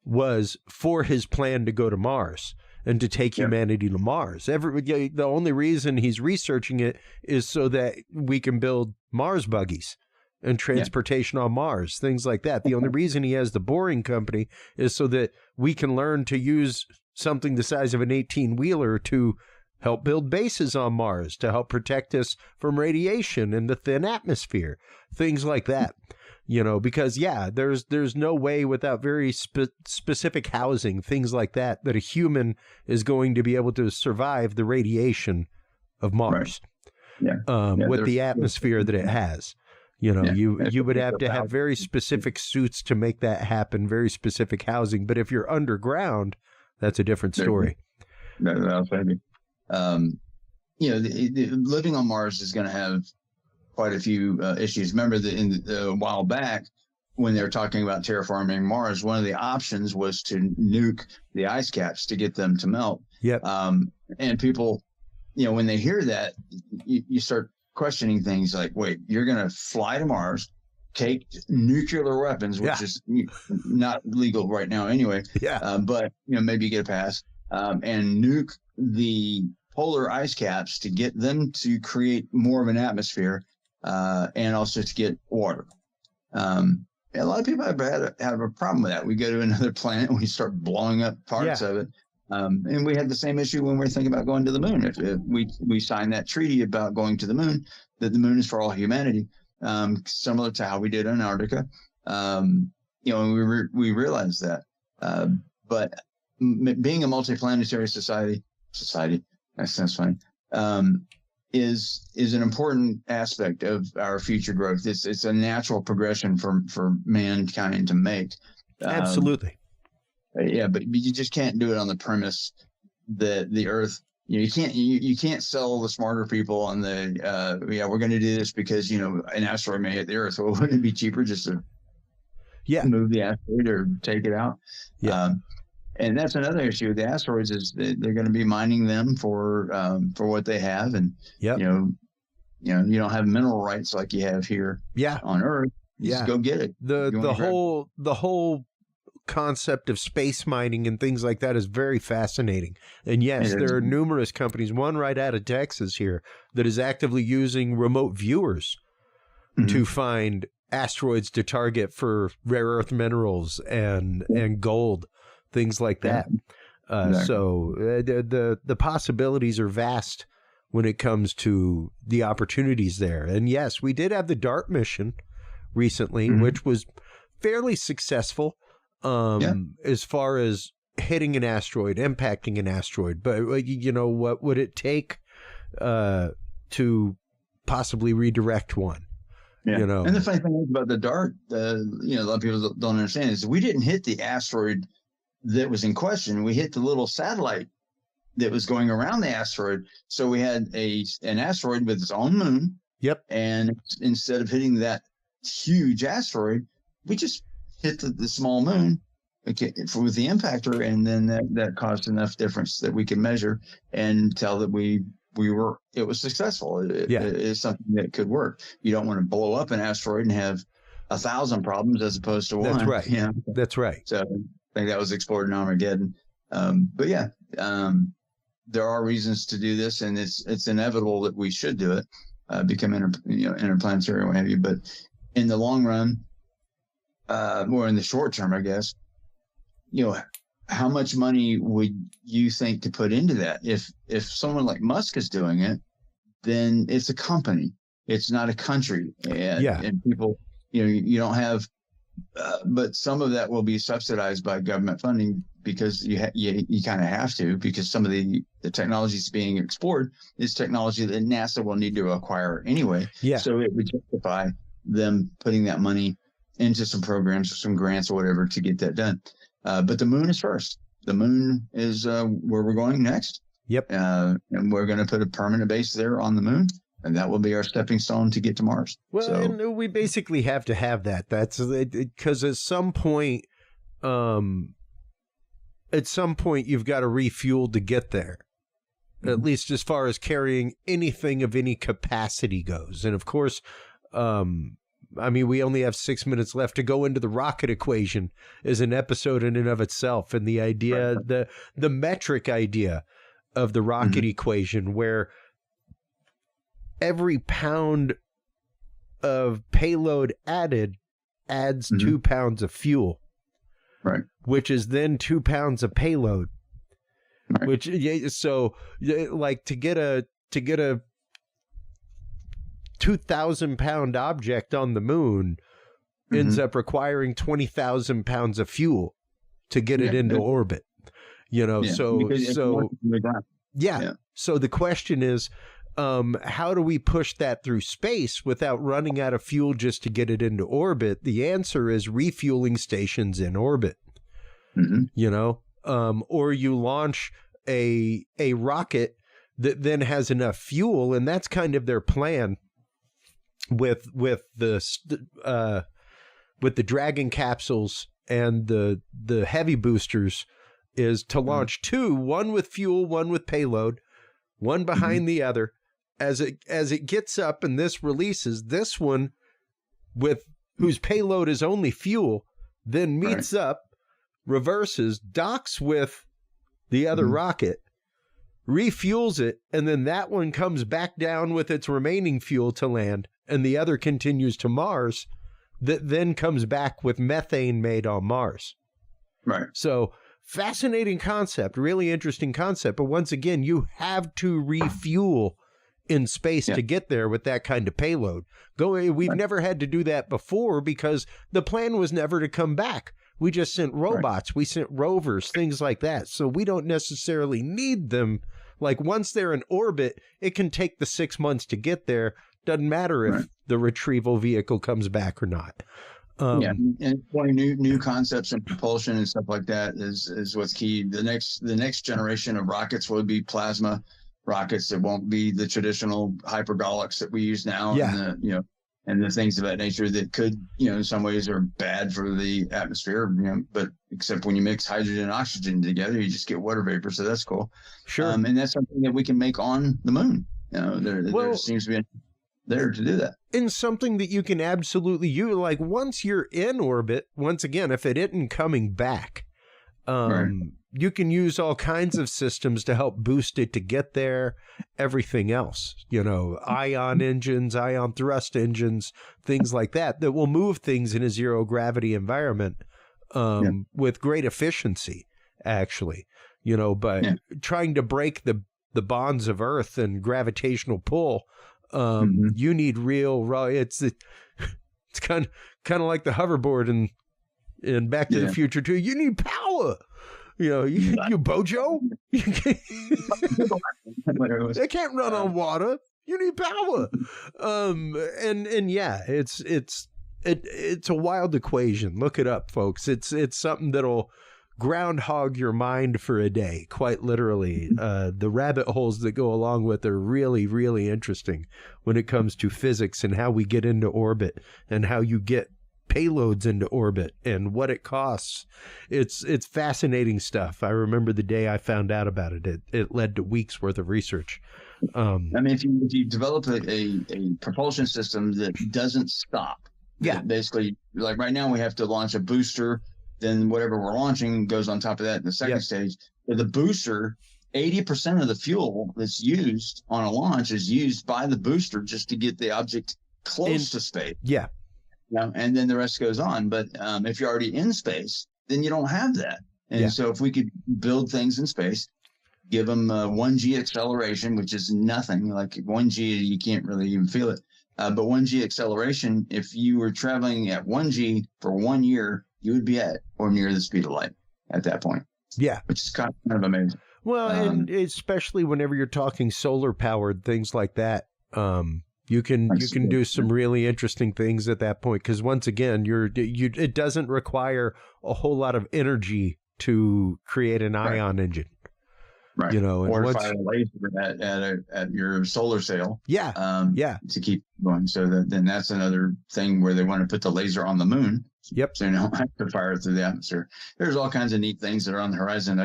was for his plan to go to Mars and to take humanity to Mars. The only reason he's researching it is so that we can build Mars buggies and transportation on Mars, things like that. The only reason he has the Boring Company is so that we can learn to use something the size of an 18-wheeler to help build bases on Mars, to help protect us from radiation and the thin atmosphere, things like that. Because there's no way without very specific housing, things like that a human is going to be able to survive the radiation of Mars. Right. With the atmosphere that it has. You would have to have very specific suits to make that happen, very specific housing. But if you're underground, that's a different story. That's maybe. Living on Mars is going to have quite a few issues. Remember a while back when they were talking about terraforming Mars, one of the options was to nuke the ice caps to get them to melt. Yep. And people, when they hear that, you start questioning things like, wait, you're going to fly to Mars, take nuclear weapons, which is not legal right now anyway. Yeah. But maybe you get a pass, and nuke the polar ice caps to get them to create more of an atmosphere, and also to get water. A lot of people have a problem with that. We go to another planet and we start blowing up parts of it. And we had the same issue when we were thinking about going to the moon. If we signed that treaty about going to the moon, that the moon is for all humanity, similar to how we did Antarctica. We realized that. But being a multiplanetary society, that sounds funny, is an important aspect of our future growth. It's a natural progression for mankind to make. Absolutely. But you just can't do it on the premise that the Earth. You can't sell the smarter people on the we're going to do this because an asteroid may hit the Earth. Well, wouldn't it be cheaper just to move the asteroid or take it out? Yeah. And that's another issue with the asteroids is that they're going to be mining them for what they have, and you don't have mineral rights like you have here on Earth. You just go get it. The whole concept of space mining and things like that is very fascinating. And yes, there are numerous companies, one right out of Texas here, that is actively using remote viewers to find asteroids to target for rare earth minerals and gold, things like that. Exactly. So the possibilities are vast when it comes to the opportunities there. And yes, we did have the DART mission recently, which was fairly successful. As far as hitting an asteroid, impacting an asteroid, but what would it take to possibly redirect one? And the funny thing about the DART, a lot of people don't understand is we didn't hit the asteroid that was in question. We hit the little satellite that was going around the asteroid. So we had an asteroid with its own moon. Yep. And instead of hitting that huge asteroid, we just hit the small moon with the impactor, and then that caused enough difference that we can measure and tell that it was successful. It is something that could work. You don't want to blow up an asteroid and have 1,000 problems as opposed to one. That's right. That's right. So I think that was explored in Armageddon. there are reasons to do this, and it's inevitable that we should do it, become interplanetary, what have you. But in the long run, more in the short term, I guess, how much money would you think to put into that? If someone like Musk is doing it, then it's a company. It's not a country. And people, you don't have, but some of that will be subsidized by government funding because you kind of have to, because some of the technologies being explored is technology that NASA will need to acquire anyway. Yeah. So it would justify them putting that money into some programs or some grants or whatever to get that done. But the moon is first. The moon is where we're going next. Yep. And we're going to put a permanent base there on the moon, and that will be our stepping stone to get to Mars. Well, and we basically have to have that. That's because at some point you've got to refuel to get there. Mm-hmm. At least as far as carrying anything of any capacity goes. And of course, we only have 6 minutes left to go into the rocket equation as an episode in and of itself. And the idea, the metric idea of the rocket equation, where every pound of payload added adds 2 pounds of fuel, right? Which is then 2 pounds of payload, right. Which, so like to get a 2,000 pound object on the moon ends up requiring 20,000 pounds of fuel to get it into orbit, so the question is, how do we push that through space without running out of fuel just to get it into orbit? The answer is refueling stations in orbit, or you launch a rocket that then has enough fuel, and that's kind of their plan with the Dragon capsules and the heavy boosters, is to launch two, one with fuel, one with payload, one behind the other. As it gets up and this releases, this one with whose payload is only fuel, then meets up, reverses, docks with the other rocket, refuels it, and then that one comes back down with its remaining fuel to land, and the other continues to Mars, that then comes back with methane made on Mars. Right. So fascinating concept, really interesting concept. But once again, you have to refuel in space to get there with that kind of payload. We've never had to do that before because the plan was never to come back. We just sent robots, we sent rovers, things like that. So we don't necessarily need them. Like once they're in orbit, it can take the 6 months to get there. Doesn't matter if the retrieval vehicle comes back or not. And exploring new concepts and propulsion and stuff like that is what's key. The next generation of rockets will be plasma rockets. It won't be the traditional hypergolics that we use now. And the things of that nature that could, in some ways are bad for the atmosphere, but except when you mix hydrogen and oxygen together, you just get water vapor. So that's cool. Sure. And that's something that we can make on the moon. There seems to be there to do that. And something that you can absolutely use, like once you're in orbit, once again, if it isn't coming back, you can use all kinds of systems to help boost it to get there, everything else, ion engines, ion thrust engines, things like that will move things in a zero gravity environment with great efficiency, actually, but trying to break the bonds of Earth and gravitational pull, you need real raw. It's kind of like the hoverboard in Back to the Future 2. You need power. You Bojo. They can't run on water. You need power. It's a wild equation. Look it up, folks. It's something that'll groundhog your mind for a day, quite literally. The rabbit holes that go along with are really, really interesting when it comes to physics and how we get into orbit and how you get payloads into orbit and what it costs. It's fascinating stuff. I remember the day I found out about it. It led to weeks worth of research. If you develop a propulsion system that doesn't stop, basically, like right now we have to launch a booster, then whatever we're launching goes on top of that in the second stage. But the booster 80% of the fuel that's used on a launch is used by the booster just to get the object close to space. Yeah. And then the rest goes on. But if you're already in space, then you don't have that. And so if we could build things in space, give them 1G acceleration, which is nothing. Like 1G, you can't really even feel it. But 1G acceleration, if you were traveling at 1G for 1 year, you would be at or near the speed of light at that point. Yeah. Which is kind of amazing. Well, and especially whenever you're talking solar powered things like that, you can do some really interesting things at that point. Because once again, it doesn't require a whole lot of energy to create an ion engine. Right. You know, and or fire a laser at your solar sail. Yeah. To keep going. So then that's another thing where they want to put the laser on the moon. Yep. So you don't have to fire it through the atmosphere. There's all kinds of neat things that are on the horizon.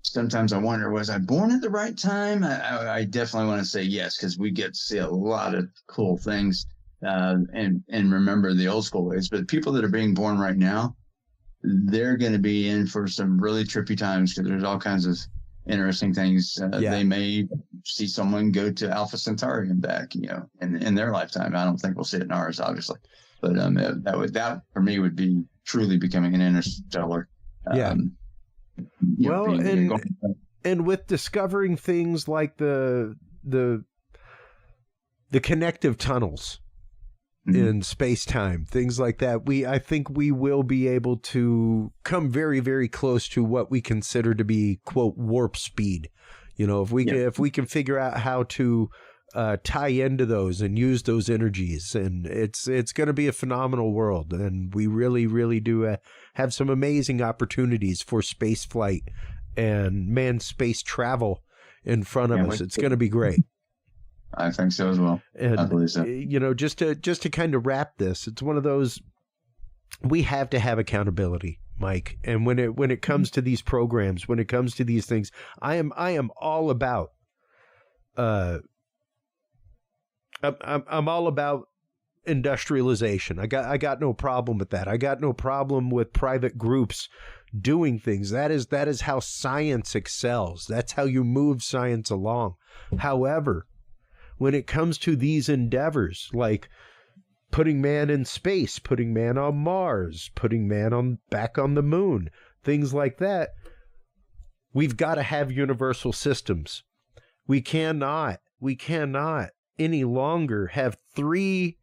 Sometimes I wonder, was I born at the right time? I definitely want to say yes, because we get to see a lot of cool things and remember the old school ways. But people that are being born right now, they're going to be in for some really trippy times because there's all kinds of interesting things. They may see someone go to Alpha Centauri and back, in their lifetime. I don't think we'll see it in ours, obviously. But that for me would be truly becoming an interstellar. Well, and with discovering things like the connective tunnels in space-time, things like that, I think we will be able to come very, very close to what we consider to be, quote, warp speed. If we can figure out how to tie into those and use those energies, and it's going to be a phenomenal world, and we really, really do have some amazing opportunities for space flight and manned space travel in front of us. It's going to be great. I think so as well. And, I believe so. Just to kind of wrap this, it's one of those, we have to have accountability, Mike. And when it comes to these programs, when it comes to these things, I am all about I'm all about industrialization. I got no problem with that. I got no problem with private groups doing things. That is how science excels. That's how you move science along. However, when it comes to these endeavors, like putting man in space, putting man on Mars, putting man back on the moon, things like that, we've got to have universal systems. We cannot any longer have 3-4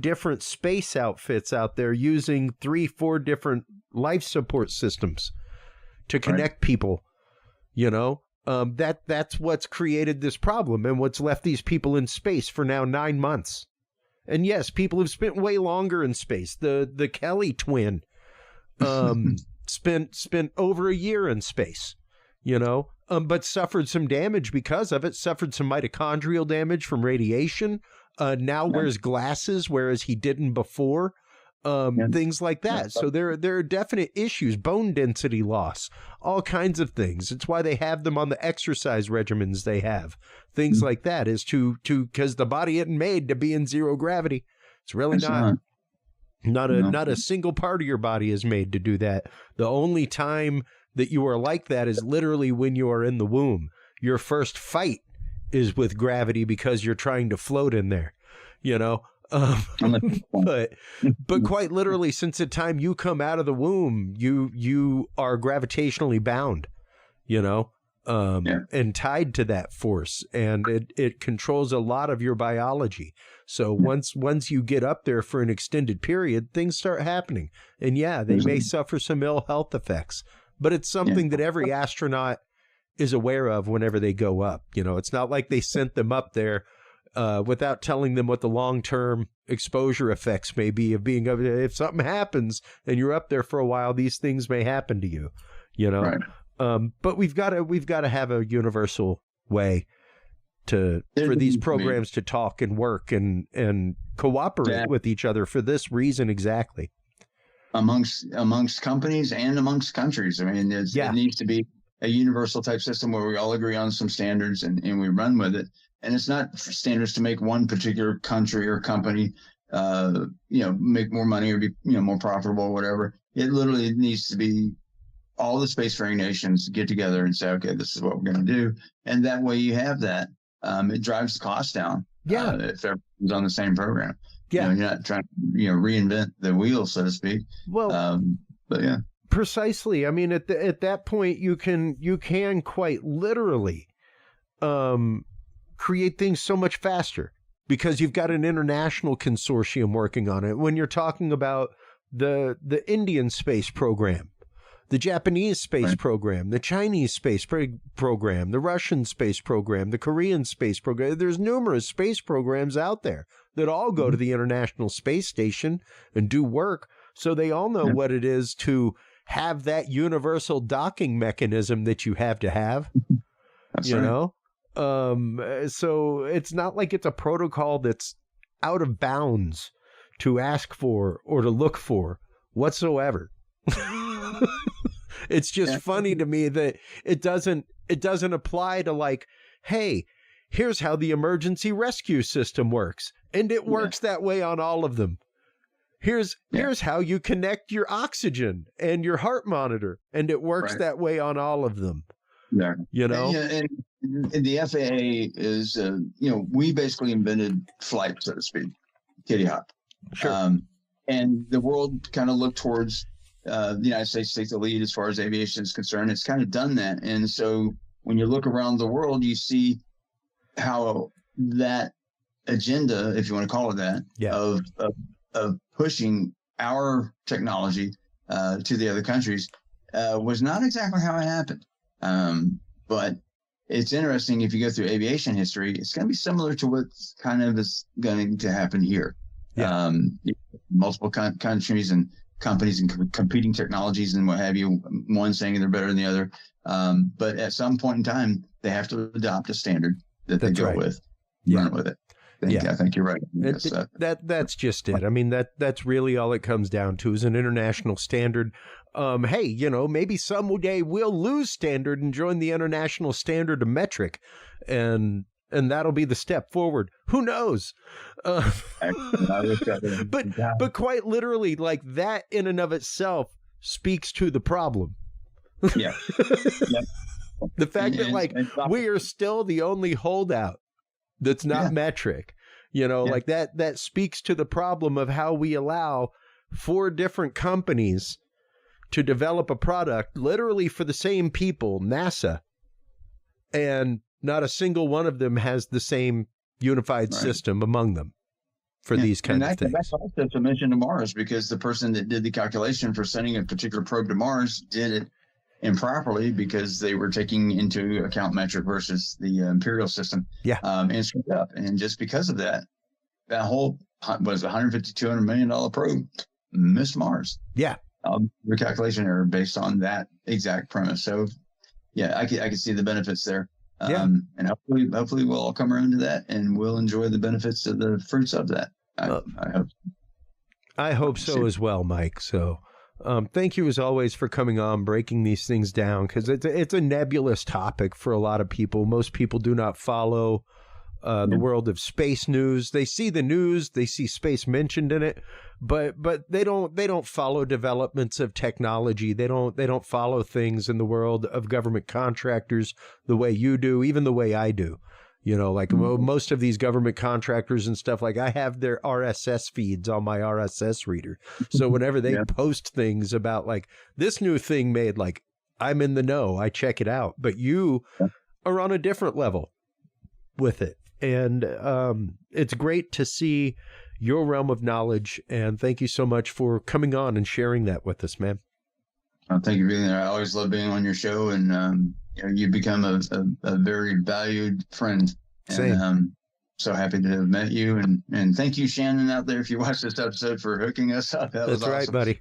different space outfits out there using 3-4 different life support systems to connect people. That's what's created this problem and what's left these people in space for now 9 months. And yes, people have spent way longer in space. The Kelly twin spent over a year in space, but suffered some damage because of it, suffered some mitochondrial damage from radiation, now wears glasses, whereas he didn't before. Things like that. So there are definite issues, bone density loss, all kinds of things. It's why they have them on the exercise regimens they have. Things like that is because the body isn't made to be in zero gravity. It's really not a single part of your body is made to do that. The only time that you are like that is literally when you are in the womb. Your first fight is with gravity because you're trying to float in there, but quite literally, since the time you come out of the womb, you are gravitationally bound, and tied to that force, and it controls a lot of your biology. So once you get up there for an extended period, things start happening, and they may suffer some ill health effects, but it's something that every astronaut is aware of whenever they go up. It's not like they sent them up there without telling them what the long-term exposure effects may be of being up there. If something happens and you're up there for a while, these things may happen to you, Right. But we've got to have a universal way for these programs to talk and work and cooperate with each other for this reason exactly. Amongst companies and amongst countries. I mean, it needs to be a universal type system where we all agree on some standards and we run with it. And it's not standards to make one particular country or company, make more money or be, more profitable or whatever. It literally needs to be all the spacefaring nations get together and say, okay, this is what we're going to do. And that way you have that. It drives the cost down. Yeah. If everyone's on the same program. Yeah. You're not trying to, reinvent the wheel, so to speak. Well, but yeah. Precisely. I mean, at that point, you can quite literally create things so much faster because you've got an international consortium working on it. When you're talking about the Indian space program, the Japanese space program, the Chinese space program, the Russian space program, the Korean space program, there's numerous space programs out there that all go to the International Space Station and do work. So they all know what it is to have that universal docking mechanism that you have to have, That's you right. know? So it's not like it's a protocol that's out of bounds to ask for or to look for whatsoever. It's just funny to me that it doesn't apply to like, hey, here's how the emergency rescue system works. And it works that way on all of them. Here's how you connect your oxygen and your heart monitor, and it works that way on all of them. Yeah. You know? And the FAA is, we basically invented flight, so to speak, kitty hop. Sure. And the world kind of looked towards the United States to take the lead as far as aviation is concerned. It's kind of done that. And so when you look around the world, you see how that agenda, if you want to call it that, of pushing our technology to the other countries was not exactly how it happened. But it's interesting, if you go through aviation history, it's going to be similar to what kind of is going to happen here. Yeah. Multiple countries and companies and competing technologies and what have you, one saying they're better than the other. But at some point in time, they have to adopt a standard that they go with, run with it. I think you're right. That's just it. I mean, that's really all it comes down to is an international standard. Hey, maybe someday we'll lose standard and join the international standard of metric, and that'll be the step forward. Who knows? But quite literally, like that in and of itself speaks to the problem. Yeah. The fact that we are still the only holdout that's not metric, like that speaks to the problem of how we allow 4 different companies to develop a product literally for the same people, NASA, and not a single one of them has the same unified system among them for these kind of things. That's also to mention to Mars, because the person that did the calculation for sending a particular probe to Mars did it improperly because they were taking into account metric versus the imperial system. And screwed up. And just because of that whole was $150-200 million probe missed Mars. The calculation error based on that exact premise. So I can see the benefits there. And hopefully we'll all come around to that and we'll enjoy the benefits of the fruits of that. I hope so as well, Mike. So thank you as always for coming on, breaking these things down, because it's a nebulous topic for a lot of people. Most people do not follow the world of space news. They see the news, they see space mentioned in it, but they don't follow developments of technology. They don't follow things in the world of government contractors the way you do, even the way I do. Most of these government contractors and stuff, like I have their RSS feeds on my RSS reader. So whenever they post things about like this new thing made, like I'm in the know, I check it out. But you are on a different level with it. And it's great to see your realm of knowledge. And thank you so much for coming on and sharing that with us, man. Thank you for being there. I always love being on your show, and you've become a very valued friend. And so happy to have met you. And thank you, Shannon, out there, if you watched this episode, for hooking us up. That was awesome. Right, buddy.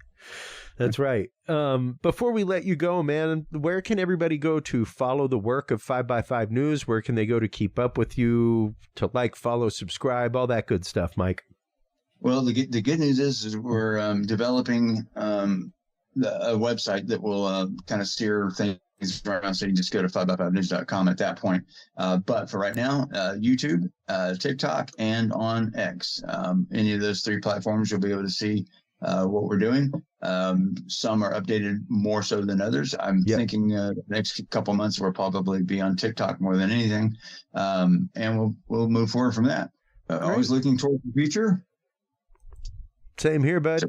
That's right. Before we let you go, man, where can everybody go to follow the work of 5x5 News? Where can they go to keep up with you, to like, follow, subscribe, all that good stuff, Mike? Well, the good news is we're developing a website that will kind of steer things around. So you just go to 5x5news.com at that point. But for right now, YouTube, TikTok, and on X, any of those 3 platforms, you'll be able to see what we're doing. Some are updated more so than others. I'm thinking the next couple months we'll probably be on TikTok more than anything, and we'll move forward from that. Always looking toward the future. Same here, bud.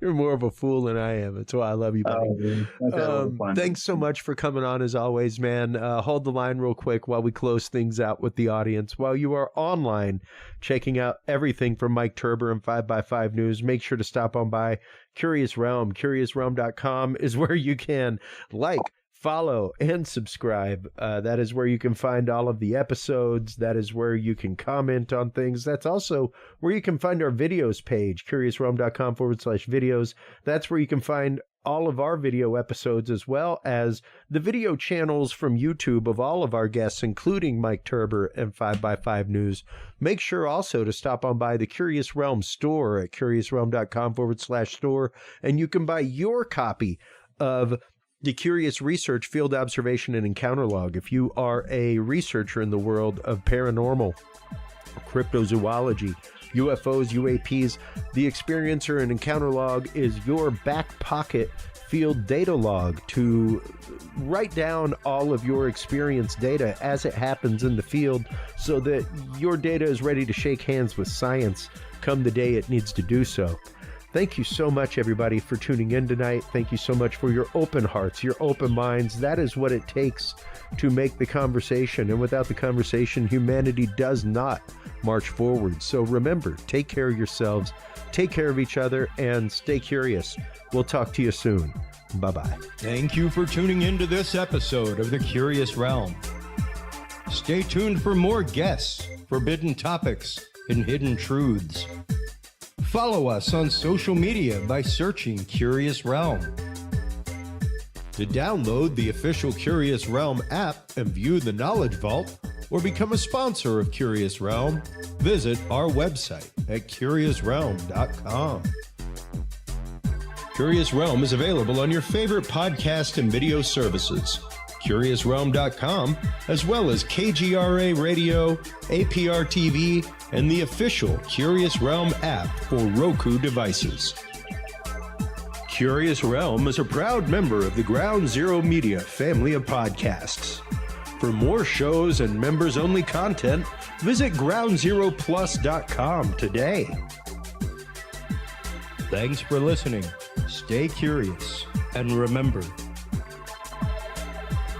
You're more of a fool than I am. That's why I love you, buddy. Thanks so much for coming on as always, man. Hold the line real quick while we close things out with the audience. While you are online checking out everything from Mike Turber and 5x5 News, make sure to stop on by Curious Realm. CuriousRealm.com is where you can follow, and subscribe. That is where you can find all of the episodes. That is where you can comment on things. That's also where you can find our videos page, curiousrealm.com/videos. That's where you can find all of our video episodes, as well as the video channels from YouTube of all of our guests, including Mike Turber and 5x5 News. Make sure also to stop on by the Curious Realm store at curiousrealm.com/store, and you can buy your copy of the Curious Research Field Observation and Encounter Log. If you are a researcher in the world of paranormal, cryptozoology, UFOs, UAPs, the Experiencer and Encounter Log is your back pocket field data log to write down all of your experience data as it happens in the field, so that your data is ready to shake hands with science come the day it needs to do so. Thank you so much, everybody, for tuning in tonight. Thank you so much for your open hearts, your open minds. That is what it takes to make the conversation. And without the conversation, humanity does not march forward. So remember, take care of yourselves, take care of each other, and stay curious. We'll talk to you soon. Bye-bye. Thank you for tuning into this episode of The Curious Realm. Stay tuned for more guests, forbidden topics, and hidden truths. Follow us on social media by searching Curious Realm. To download the official Curious Realm app and view the Knowledge Vault, or become a sponsor of Curious Realm, visit our website at curiousrealm.com. Curious Realm is available on your favorite podcast and video services, curiousrealm.com, as well as KGRA Radio, APR TV, and the official Curious Realm app for Roku devices. Curious Realm is a proud member of the Ground Zero Media family of podcasts. For more shows and members-only content, visit groundzeroplus.com today. Thanks for listening. Stay curious, and remember,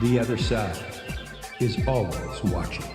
the other side is always watching.